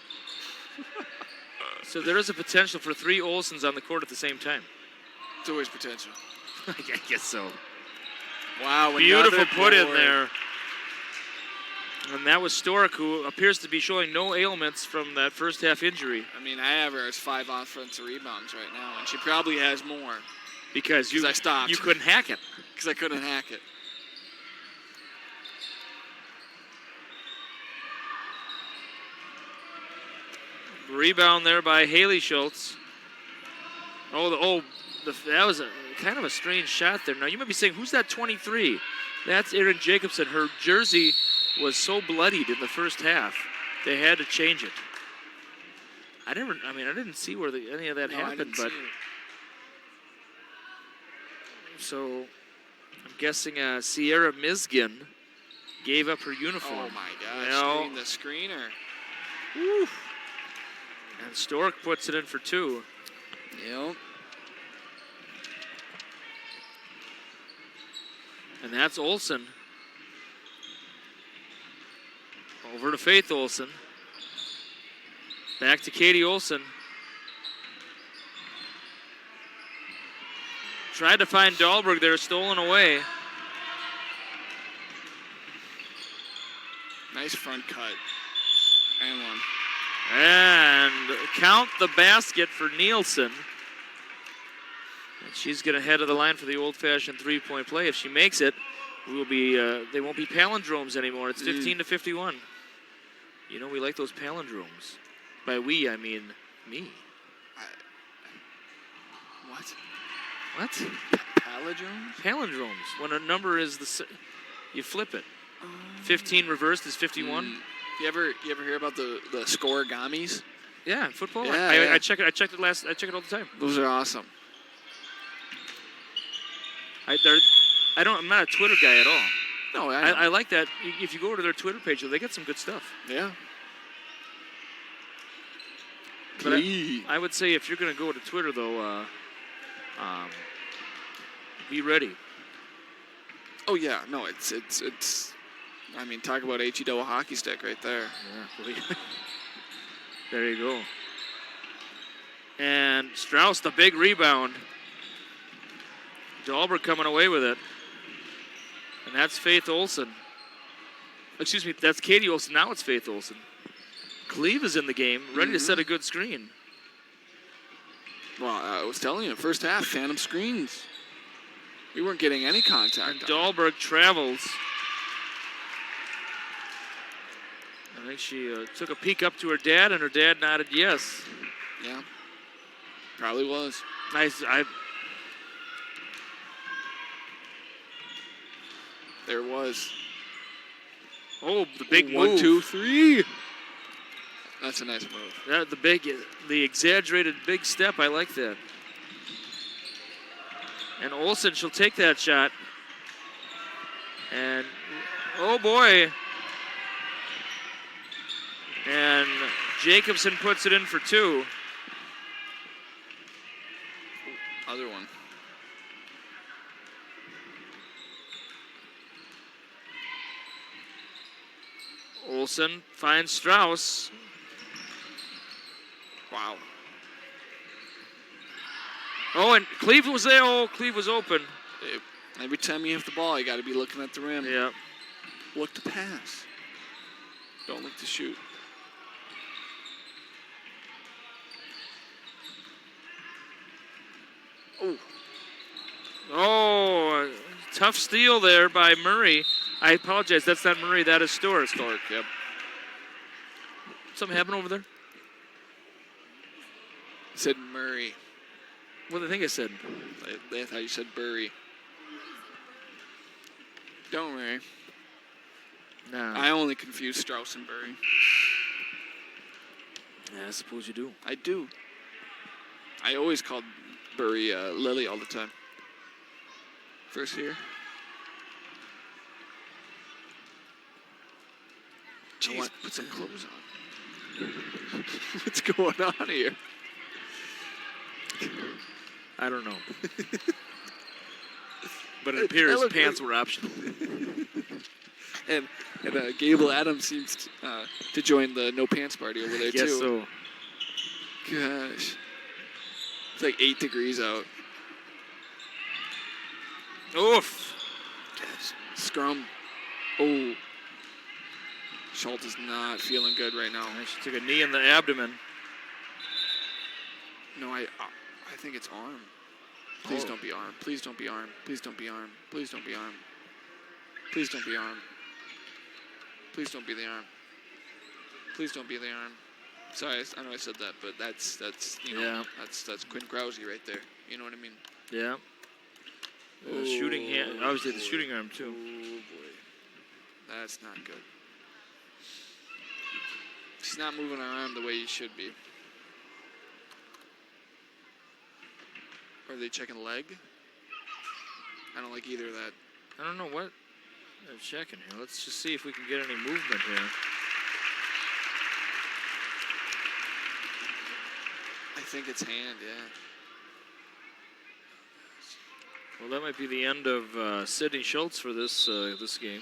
So there is a potential for 3 Olsons on the court at the same time. It's always potential. I guess so. Wow. Beautiful another put in board. there. And that was Stork, who appears to be showing no ailments from that first half injury. I mean, I have her as 5 offensive rebounds right now, and she probably has more Because I stopped. you couldn't hack it. because I couldn't hack it. Rebound there by Haley Schultz. That was kind of a strange shot there. Now, you might be saying, who's that 23? That's Erin Jacobson. Her jersey was so bloodied in the first half, they had to change it. I didn't see where any of that No, I happened, didn't but see it. so I'm guessing Sierra Miskin gave up her uniform. Oh my gosh! Well, The screener. whew. And Stork puts it in for 2. Yep. And that's Olson. Over to Faith Olson. Back to Katie Olson. Tried to find Dahlberg there, stolen away. Nice front cut. And one. And count the basket for Nielsen. And she's going to head to the line for the old-fashioned three-point play. If she makes it, they won't be palindromes anymore. It's 15 to 51. You know, we like those palindromes. By we, I mean me. What? What? Palindromes? Palindromes. When a number is you flip it. 15 reversed is 51. You ever hear about the scoregamis? Yeah, in football. Yeah, I check it. I check it all the time. Those are awesome. I'm not a Twitter guy at all. No, I like that. If you go to their Twitter page, they get some good stuff. Yeah. But I would say if you're going to go to Twitter, though, be ready. Oh yeah, no, it's. I mean, talk about HE double hockey stick right there. Yeah. There you go. And Strauss, the big rebound. Dahlberg coming away with it. And that's Faith Olson. Excuse me, that's Katie Olson. Now it's Faith Olson. Cleve is in the game, ready to set a good screen. Well, I was telling you, first half, phantom screens. We weren't getting any contact. And Dahlberg travels. I think she took a peek up to her dad, and her dad nodded yes. Yeah, probably was. Nice. There was. Oh, the big move. 1, 2, 3. That's a nice move. The exaggerated big step. I like that. And Olson, she'll take that shot. And, oh boy. And Jacobson puts it in for 2. Other one. Olson finds Strauss. Wow. Oh, and Cleve was there. Oh, Cleve was open. Every time you have the ball, you got to be looking at the rim. Yeah. Look to pass. Don't look to shoot. Oh. Oh, tough steal there by Murray. I apologize. That's not Murray. That is Stork. Stork, yep. Something happened over there? I said Murray. What did I think I said? I thought you said Burry. Don't worry. No. I only confuse Strauss and Burry. Yeah, I suppose you do. I do. I always called Burry Lily all the time. First year. Jeez, put some clothes on. What's going on here? I don't know. But it appears looked pants great. were optional. And Gable Adams seems to join the no pants party over there, Yes, too. so. Gosh. It's like 8 degrees out. Oof. Gosh. Scrum. Oh. Schultz is not feeling good right now. She took a knee in the abdomen. No, I think it's arm. Please Oh. don't be arm. Please don't be arm. Please don't be arm. Please don't be arm. Please don't be arm. Please don't be the arm. Please don't be the arm. Sorry, I know I said that, but that's you know, Yeah. that's Quinn Krause right there. You know what I mean? Yeah. The shooting hand, obviously the shooting arm too. Oh boy, that's not good. She's not moving her arm the way you should be. Are they checking leg? I don't like either of that. I don't know what they're checking here. Let's just see if we can get any movement here. I think it's hand, yeah. Well, that might be the end of Sydney Schultz for this this game.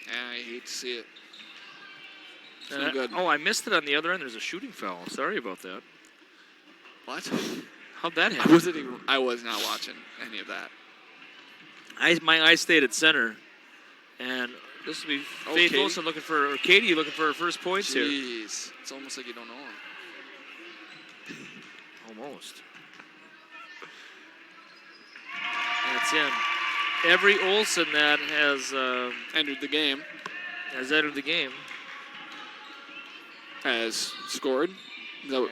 Yeah, I hate to see it. It's Uh, no good. Oh, I missed it on the other end. There's a shooting foul. Sorry about that. What? How'd that I happen? I was not watching any of that. My eyes stayed at center, and this will be Oh, Faith Katie. Olson looking for, or Katie looking for her first points here. Jeez. It's almost like you don't know him. Almost. That's in. Every Olson that Entered the game. has entered the game. Has scored. No.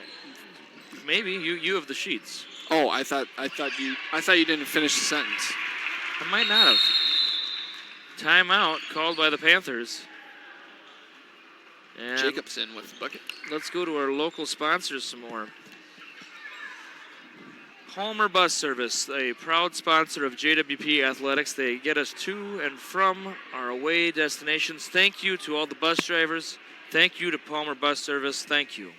Maybe you have the sheets. Oh, I thought you didn't finish the sentence. I might not have. Timeout called by the Panthers. And Jacobson with the bucket. let's go to our local sponsors some more. Palmer Bus Service, a proud sponsor of JWP Athletics. They get us to and from our away destinations. Thank you to all the bus drivers. Thank you to Palmer Bus Service. Thank you.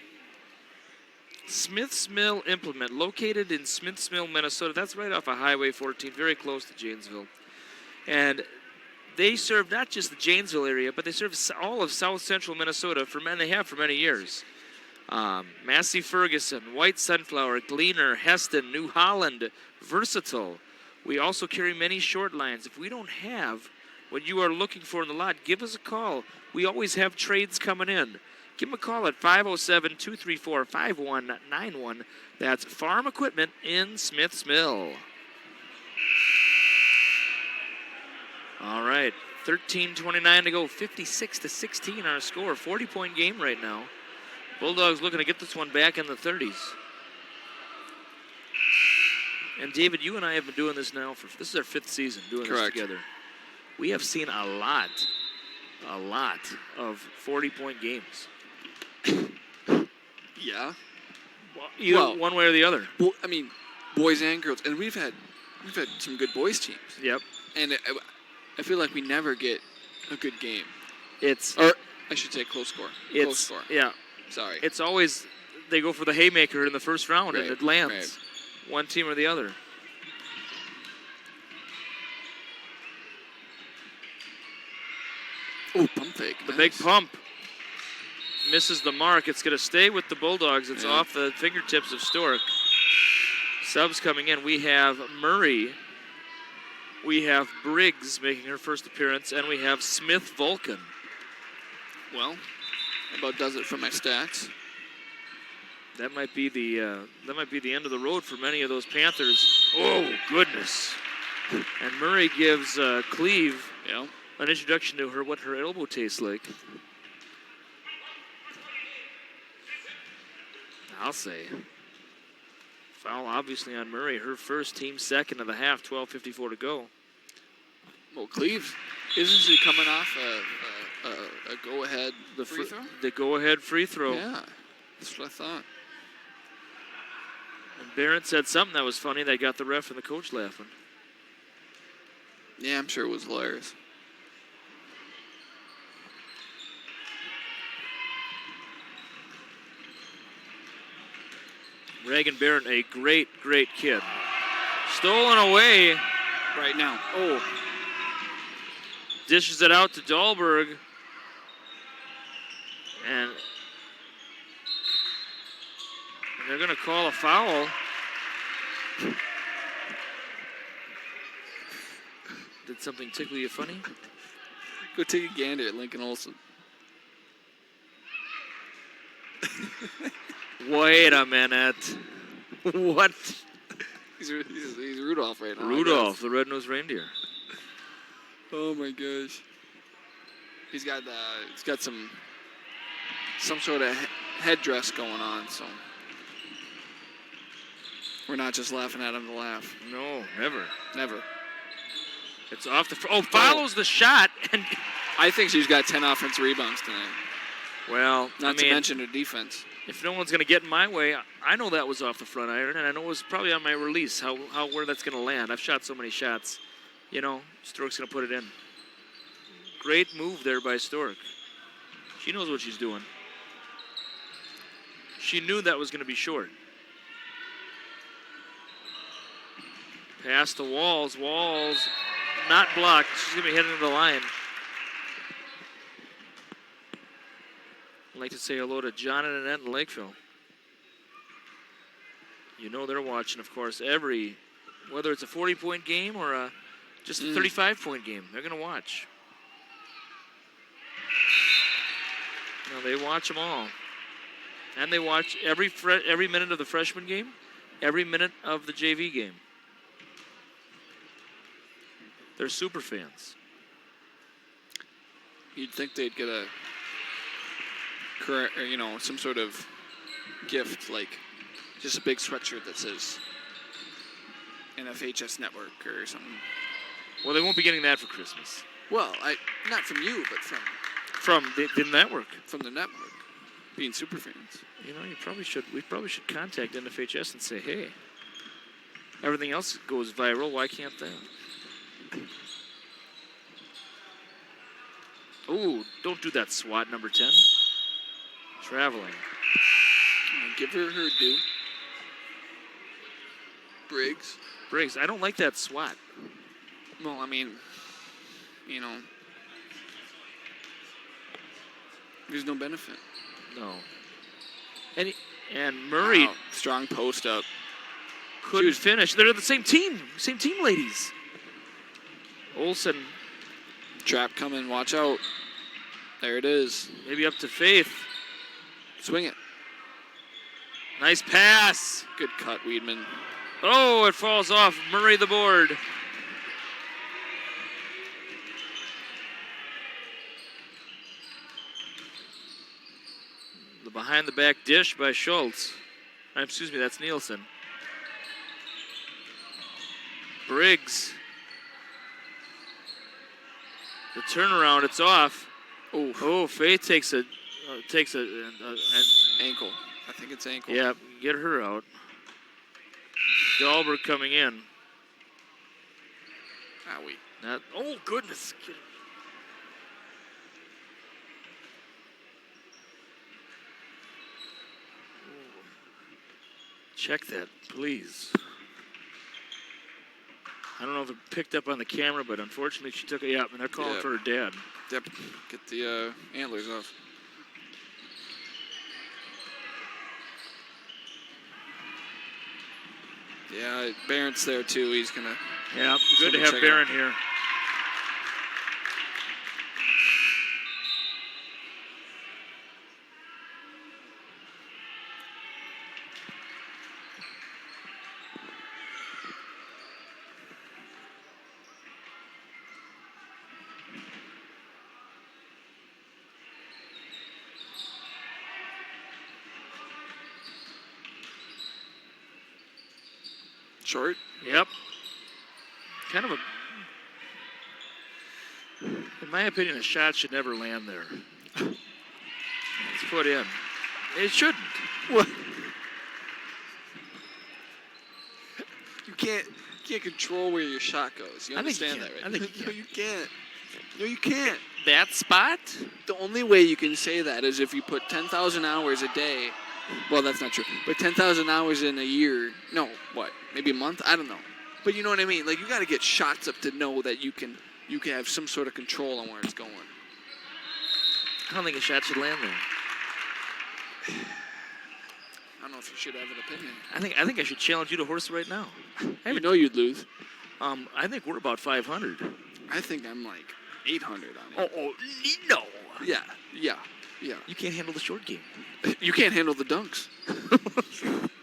Smith's Mill Implement, located in Smith's Mill, Minnesota. That's right off of Highway 14, very close to Janesville. And they serve not just the Janesville area, but they serve all of South Central Minnesota they have for many years. Massey Ferguson, White Sunflower, Gleaner, Heston, New Holland, Versatile. We also carry many short lines. If we don't have what you are looking for in the lot, give us a call. We always have trades coming in. Give them a call at 507-234-5191. That's Farm Equipment in Smith's Mill. All right, 13:29 to go, 56-16 our score. 40-point game right now. Bulldogs looking to get this one back in the 30s. And David, you and I have been doing this now this is our 5th season doing Correct. this together. We have seen a lot of 40-point games. Yeah. Either Well- one way or the other. Well, I mean, boys and girls, and we've had some good boys teams, Yep. and I feel like we never get a good game, It's or I should say close score. Close it's score. yeah. Sorry. It's always they go for the haymaker in the first round and Right, it lands. One team or the other. Oh, pump fake. The Nice. big pump misses the mark. It's going to stay with the Bulldogs. It's Yeah. off the fingertips of Stork. Subs coming in. We have Murray. We have Briggs making her first appearance, and we have Smith Vulcan. Well, about does it for my stats. That might be the end of the road for many of those Panthers. Oh goodness! And Murray gives Cleve Yeah. an introduction to what her elbow tastes like. I'll say. Foul obviously on Murray. Her first, team second of the half. 12:54 to go. Well, Cleve, isn't she coming off a go-ahead free throw? The go-ahead free throw. Yeah, that's what I thought. And Barrett said something that was funny that got the ref and the coach laughing. Yeah, I'm sure it was hilarious. Reagan Barrett, a great, great kid. Stolen away right now. Oh, Dishes it out to Dahlberg. And they're going to call a foul. Did something tickle you funny? go take a gander at Lincoln Olson. Wait a minute. What? He's Rudolph right now. I Rudolph, guess. the red-nosed reindeer. Oh my gosh. He's got some sort of headdress going on, so we're not just laughing at him to laugh. No, never. Never. It's off the... follows the shot. And I think she's got 10 offensive rebounds tonight. well, Not to mention her defense. if no one's going to get in my way, I know that was off the front iron, and I know it was probably on my release, where that's going to land. I've shot so many shots. You know, Stork's going to put it in. Great move there by Stork. She knows what she's doing. She knew that was going to be short. Pass to Walls. Walls not blocked. She's going to be heading to the line. I'd like to say hello to John and Annette in Lakeville. You know they're watching, of course, whether it's a 40-point game or just a 35-point game. They're going to watch. No, they watch them all. And they watch every minute of the freshman game, every minute of the JV game. They're super fans. You'd think they'd get some sort of gift, like just a big sweatshirt that says NFHS Network or something. Well, they won't be getting that for Christmas. Well, not from you, but From the network. from the network, being super fans. You know, we probably should contact NFHS and say, hey, everything else goes viral, why can't that? Ooh, don't do that, SWAT number 10. Traveling. Give her her due. Briggs. I don't like that SWAT. Well, I mean, there's no benefit. No. And Murray Wow, strong post up. couldn't finish. They're the same team ladies. Olson Trap coming, watch out. There it is. maybe up to Faith. Swing it. Nice pass. Good cut, Weedman. Oh, it falls off. Murray the board. The behind the back dish by Schultz. Excuse me, that's Nielsen. Briggs. The turnaround, it's off. Oh, Faith takes an Ankle. I think it's ankle. yeah, get her out. Dahlberg coming in. Owie. Oh, goodness. Check that, please. I don't know if it picked up on the camera, but unfortunately she took it. Yeah, and they're calling Yeah. for her dad. Yep. Get the antlers off. Yeah, Barrett's there too. He's gonna. Yeah, good to Someone have check it Barron out. here. Short. Yep. Kind of in my opinion, a shot should never land there. It's put in. It shouldn't. What? You can't control where your shot goes. You I think you understand that, can. right? I think you No, you can't. No, you can't. That spot? The only way you can say that is if you put 10,000 hours a day. Well, that's not true. But 10,000 hours in a year. No, what? Maybe a month? I don't know. But you know what I mean? Like, you got to get shots up to know that you can have some sort of control on where it's going. I don't think a shot should land there. I don't know if you should have an opinion. I think I should challenge you to horse right now. You know you'd lose. I think we're about 500. I think I'm like 800 on it. Oh, no. Yeah. You can't handle the short game. You can't handle the dunks.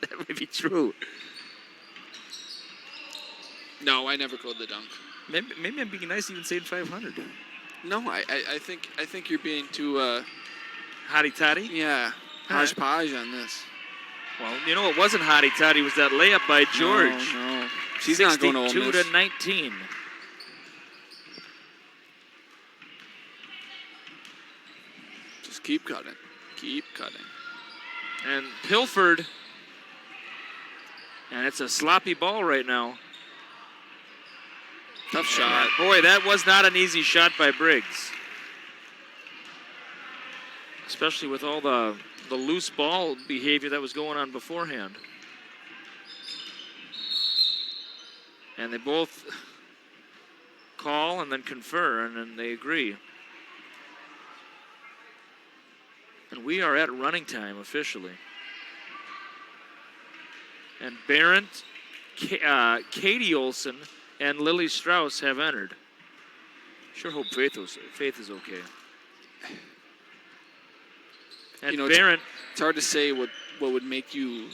That might be true. No, I never called the dunk. Maybe I'm being nice even saying 500. No, I think you're being too Hotty toddy? yeah, hodgepodge on this. Well, you know, it wasn't hotty toddy. It was that layup by George. No. She's not going to 62 to 19. Just keep cutting. Keep cutting. And Pilford. And it's a sloppy ball right now. Tough shot. Boy, that was not an easy shot by Briggs. Especially with all the loose ball behavior that was going on beforehand. And they both call and then confer, and then they agree. And we are at running time officially. And Barrett, Katie Olson, and Lily Strauss have entered. Sure hope Faith is okay. And You know, Barrett. It's hard to say what would make you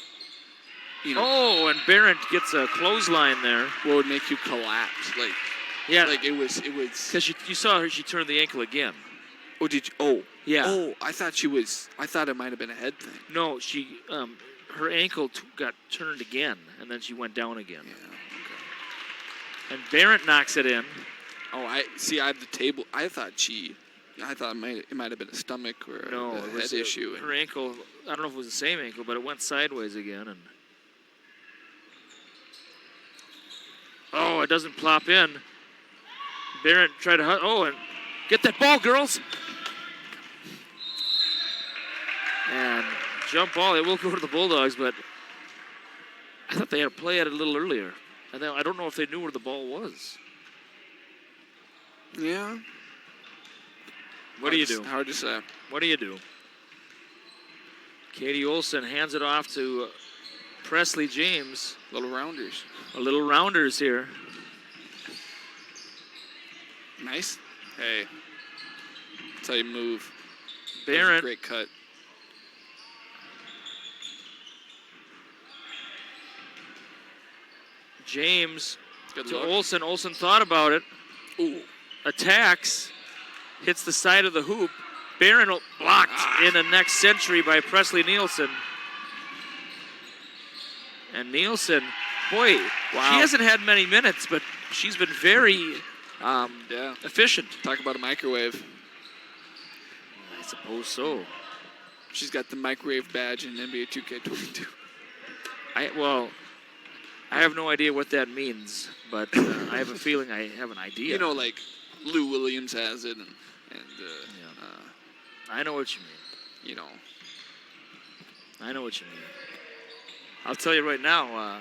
know, Oh, and Barrett gets a clothesline there. what would make you collapse. Like, Yeah, like it was. because you saw her. She turned the ankle again. Oh, did you? Oh, Yeah. Oh, I thought it might have been a head thing. No, she her ankle got turned again, and then she went down again. Yeah. And Barrett knocks it in. Oh, I have the table. I thought it might have been a stomach or No, a it was head issue. her ankle. I don't know if it was the same ankle, but it went sideways again. And oh, it doesn't plop in. Barrett tried to and get that ball, girls. And jump ball. It will go to the Bulldogs, but I thought they had to play at it a little earlier. I don't know if they knew where the ball was. Yeah. What do you do? Hard to say. What do you do? Katie Olson hands it off to Presley James. Little rounders. A little rounders here. Nice. Hey. That's how you move. Barrett. Great cut. James Good to look. Olson. Olson thought about it. Ooh. Attacks. Hits the side of the hoop. Barron blocked in the next century by Presley Nielsen. And Nielsen, boy, Wow. she hasn't had many minutes, but she's been very Yeah. efficient. Talk about a microwave. I suppose so. She's got the microwave badge in NBA 2K22. I have no idea what that means, but I have a feeling I have an idea. You know, like Lou Williams has it, and I know what you mean. you know. I know what you mean. I'll tell you right now,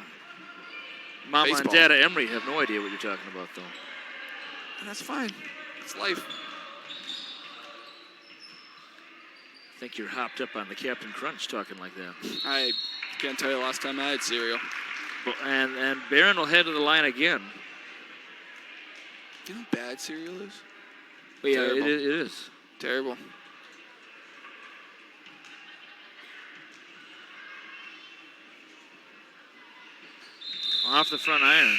Mama Baseball. and Dada Emery have no idea what you're talking about, though. And that's fine. It's life. I think you're hopped up on the Captain Crunch talking like that. I can't tell you the last time I had cereal. And Barron will head to the line again. You know how bad cereal is? But yeah, Terrible. it is. Terrible. Off the front iron.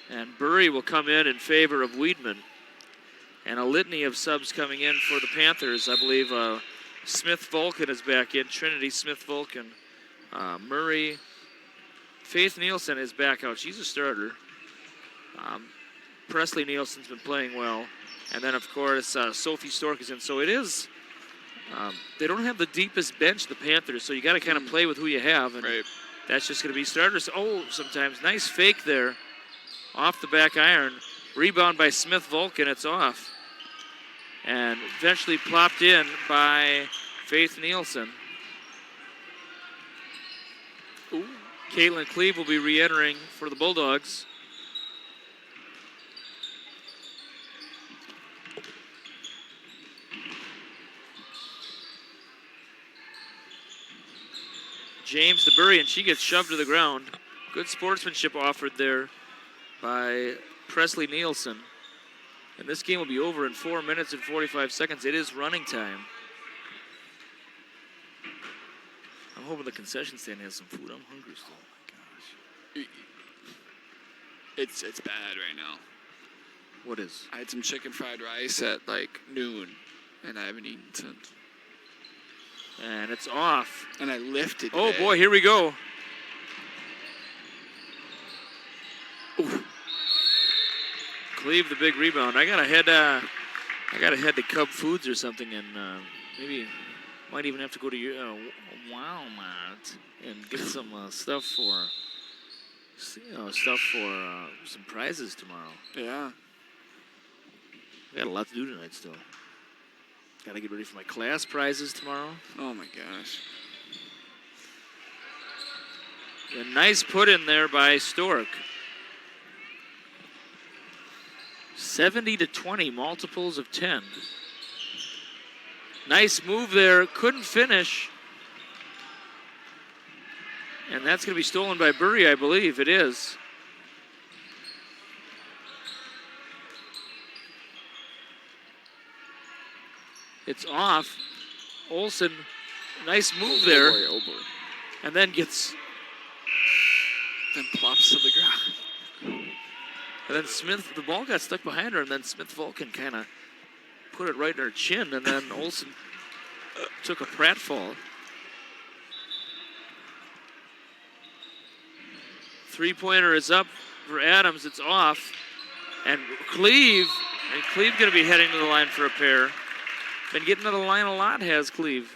And Burry will come in favor of Weedman. And a litany of subs coming in for the Panthers. I believe Smith Vulcan is back in. Trinity Smith Vulcan. Murray. Faith Nielsen is back out. She's a starter. Presley Nielsen's been playing well. And then, of course, Sophie Stork is in. So it is. They don't have the deepest bench, the Panthers. So you got to kind of play with who you have. And Right. that's just going to be starters. Oh, sometimes. Nice fake there. Off the back iron. Rebound by Smith Vulcan. It's off. And eventually plopped in by Faith Nielsen. Ooh. Caitlin Cleve will be re-entering for the Bulldogs. James DeBurry, and she gets shoved to the ground. Good sportsmanship offered there by Presley Nielsen. And this game will be over in 4 minutes and 45 seconds. It is running time. I'm hoping the concession stand has some food. I'm hungry still. Oh my gosh. It's bad right now. What is? I had some chicken fried rice at like noon, and I haven't eaten since. And it's off. And I lifted. Oh today. boy, here we go. Ooh. Cleve the big rebound. I gotta head to Cub Foods or something, and maybe might even have to go to Walmart and get some stuff for some prizes tomorrow. Yeah. We got a lot to do tonight still. Gotta get ready for my class prizes tomorrow. Oh my gosh. A nice put in there by Stork. 70-20, multiples of 10. Nice move there, couldn't finish. And that's going to be stolen by Burry, I believe. It is. It's off. Olson, nice move there. Oh boy. And then gets, Then plops to the ground. and then Smith, the ball got stuck behind her, and then Smith Vulcan kind of put it right in her chin, and then Olson took a pratfall. Three-pointer is up for Adams. It's off. And Cleve going to be heading to the line for a pair. Been getting to the line a lot, has Cleve.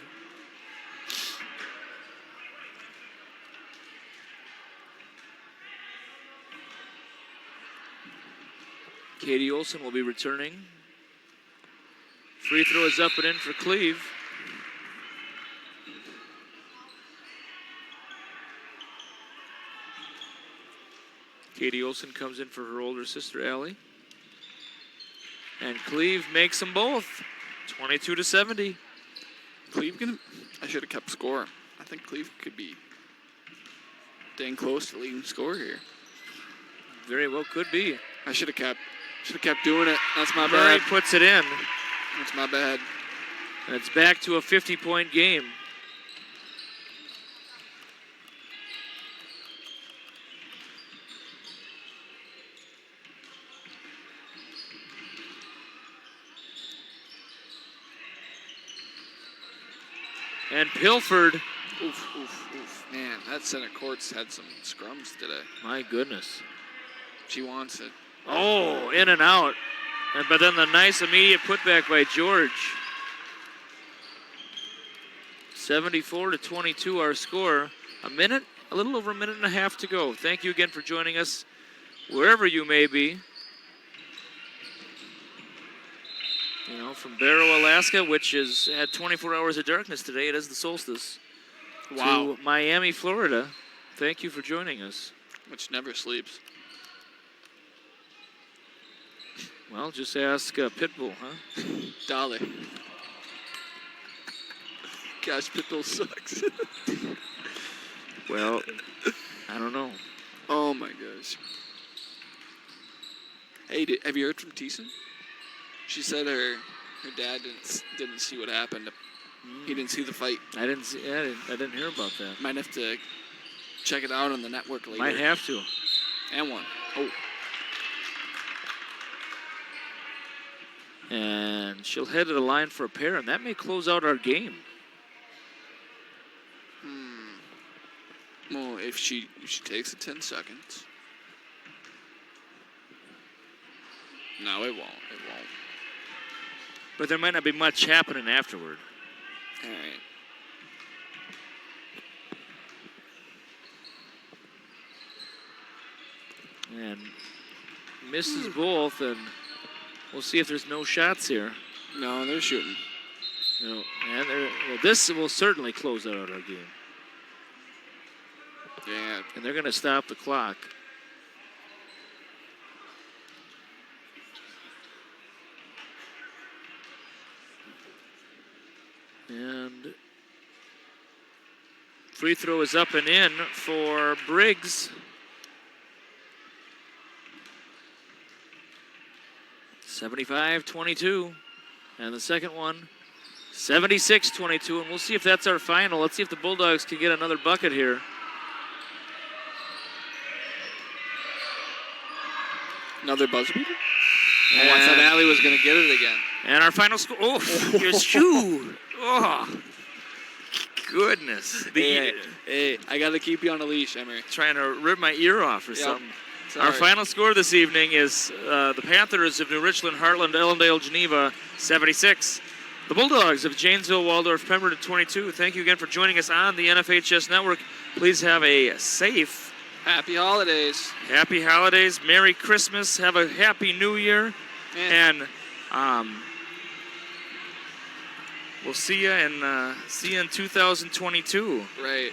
Katie Olson will be returning. Free throw is up and in for Cleve. Katie Olson comes in for her older sister, Allie. And Cleve makes them both. 22-70. Cleve gonna. I should have kept score. I think Cleve could be dang close to leading score here. Very well could be. I should have kept doing it. That's my Murray bad. puts it in. That's my bad. And it's back to a 50-point game. And Pilford, Oof, oof, oof. Man, that center court's had some scrums today. my goodness. She wants it. Oh, in and out. But then the nice immediate putback by George. 74-22 our score. A little over a minute and a half to go. Thank you again for joining us wherever you may be. You know, from Barrow, Alaska, which has had 24 hours of darkness today. It is the solstice. Wow. To Miami, Florida. Thank you for joining us. Which never sleeps. Well, just ask Pitbull, huh? Dolly. Gosh, Pitbull sucks. Well, I don't know. Oh my gosh. Hey, have you heard from Thiessen? She said her dad didn't see what happened. He didn't see the fight. I didn't hear about that. Might have to check it out on the network later. Might have to. And one. Oh. And she'll head to the line for a pair, and that may close out our game. Well, if she takes it 10 seconds. No, it won't. It won't. But there might not be much happening afterward. All right. And misses both, and we'll see if there's no shots here. No, they're shooting. You know, and well, this will certainly close out our game. Yeah. And they're going to stop the clock. And free throw is up and in for Briggs. 75-22. And the second one, 76-22. And we'll see if that's our final. Let's see if the Bulldogs can get another bucket here. Another buzzer beater? I thought Allie was going to get it again. And our final score. Oh, your shoe. Oh, goodness. Hey, I got to keep you on a leash, Emery. Trying to rip my ear off or something. Sorry. Our final score this evening is the Panthers of New Richland, Heartland, Ellendale, Geneva, 76. The Bulldogs of Janesville, Waldorf, Pemberton, 22. Thank you again for joining us on the NFHS Network. Please have a safe, Happy holidays. happy holidays, Merry Christmas, have a happy New Year, and we'll see you in 2022. Right.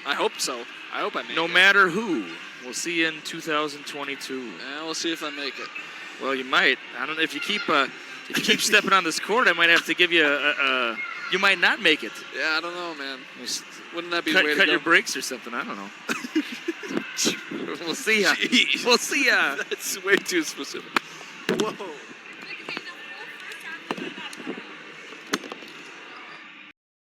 I hope so. I hope I make it. No matter who, we'll see you in 2022. Yeah, we'll see if I make it. Well, you might. I don't know if you keep stepping on this court. I might have to give you you might not make it. Yeah, I don't know, man. Wouldn't that be cut, the way to cut go? your brakes or something? I don't know. We'll see ya. Jeez. We'll see ya. That's way too specific. Whoa.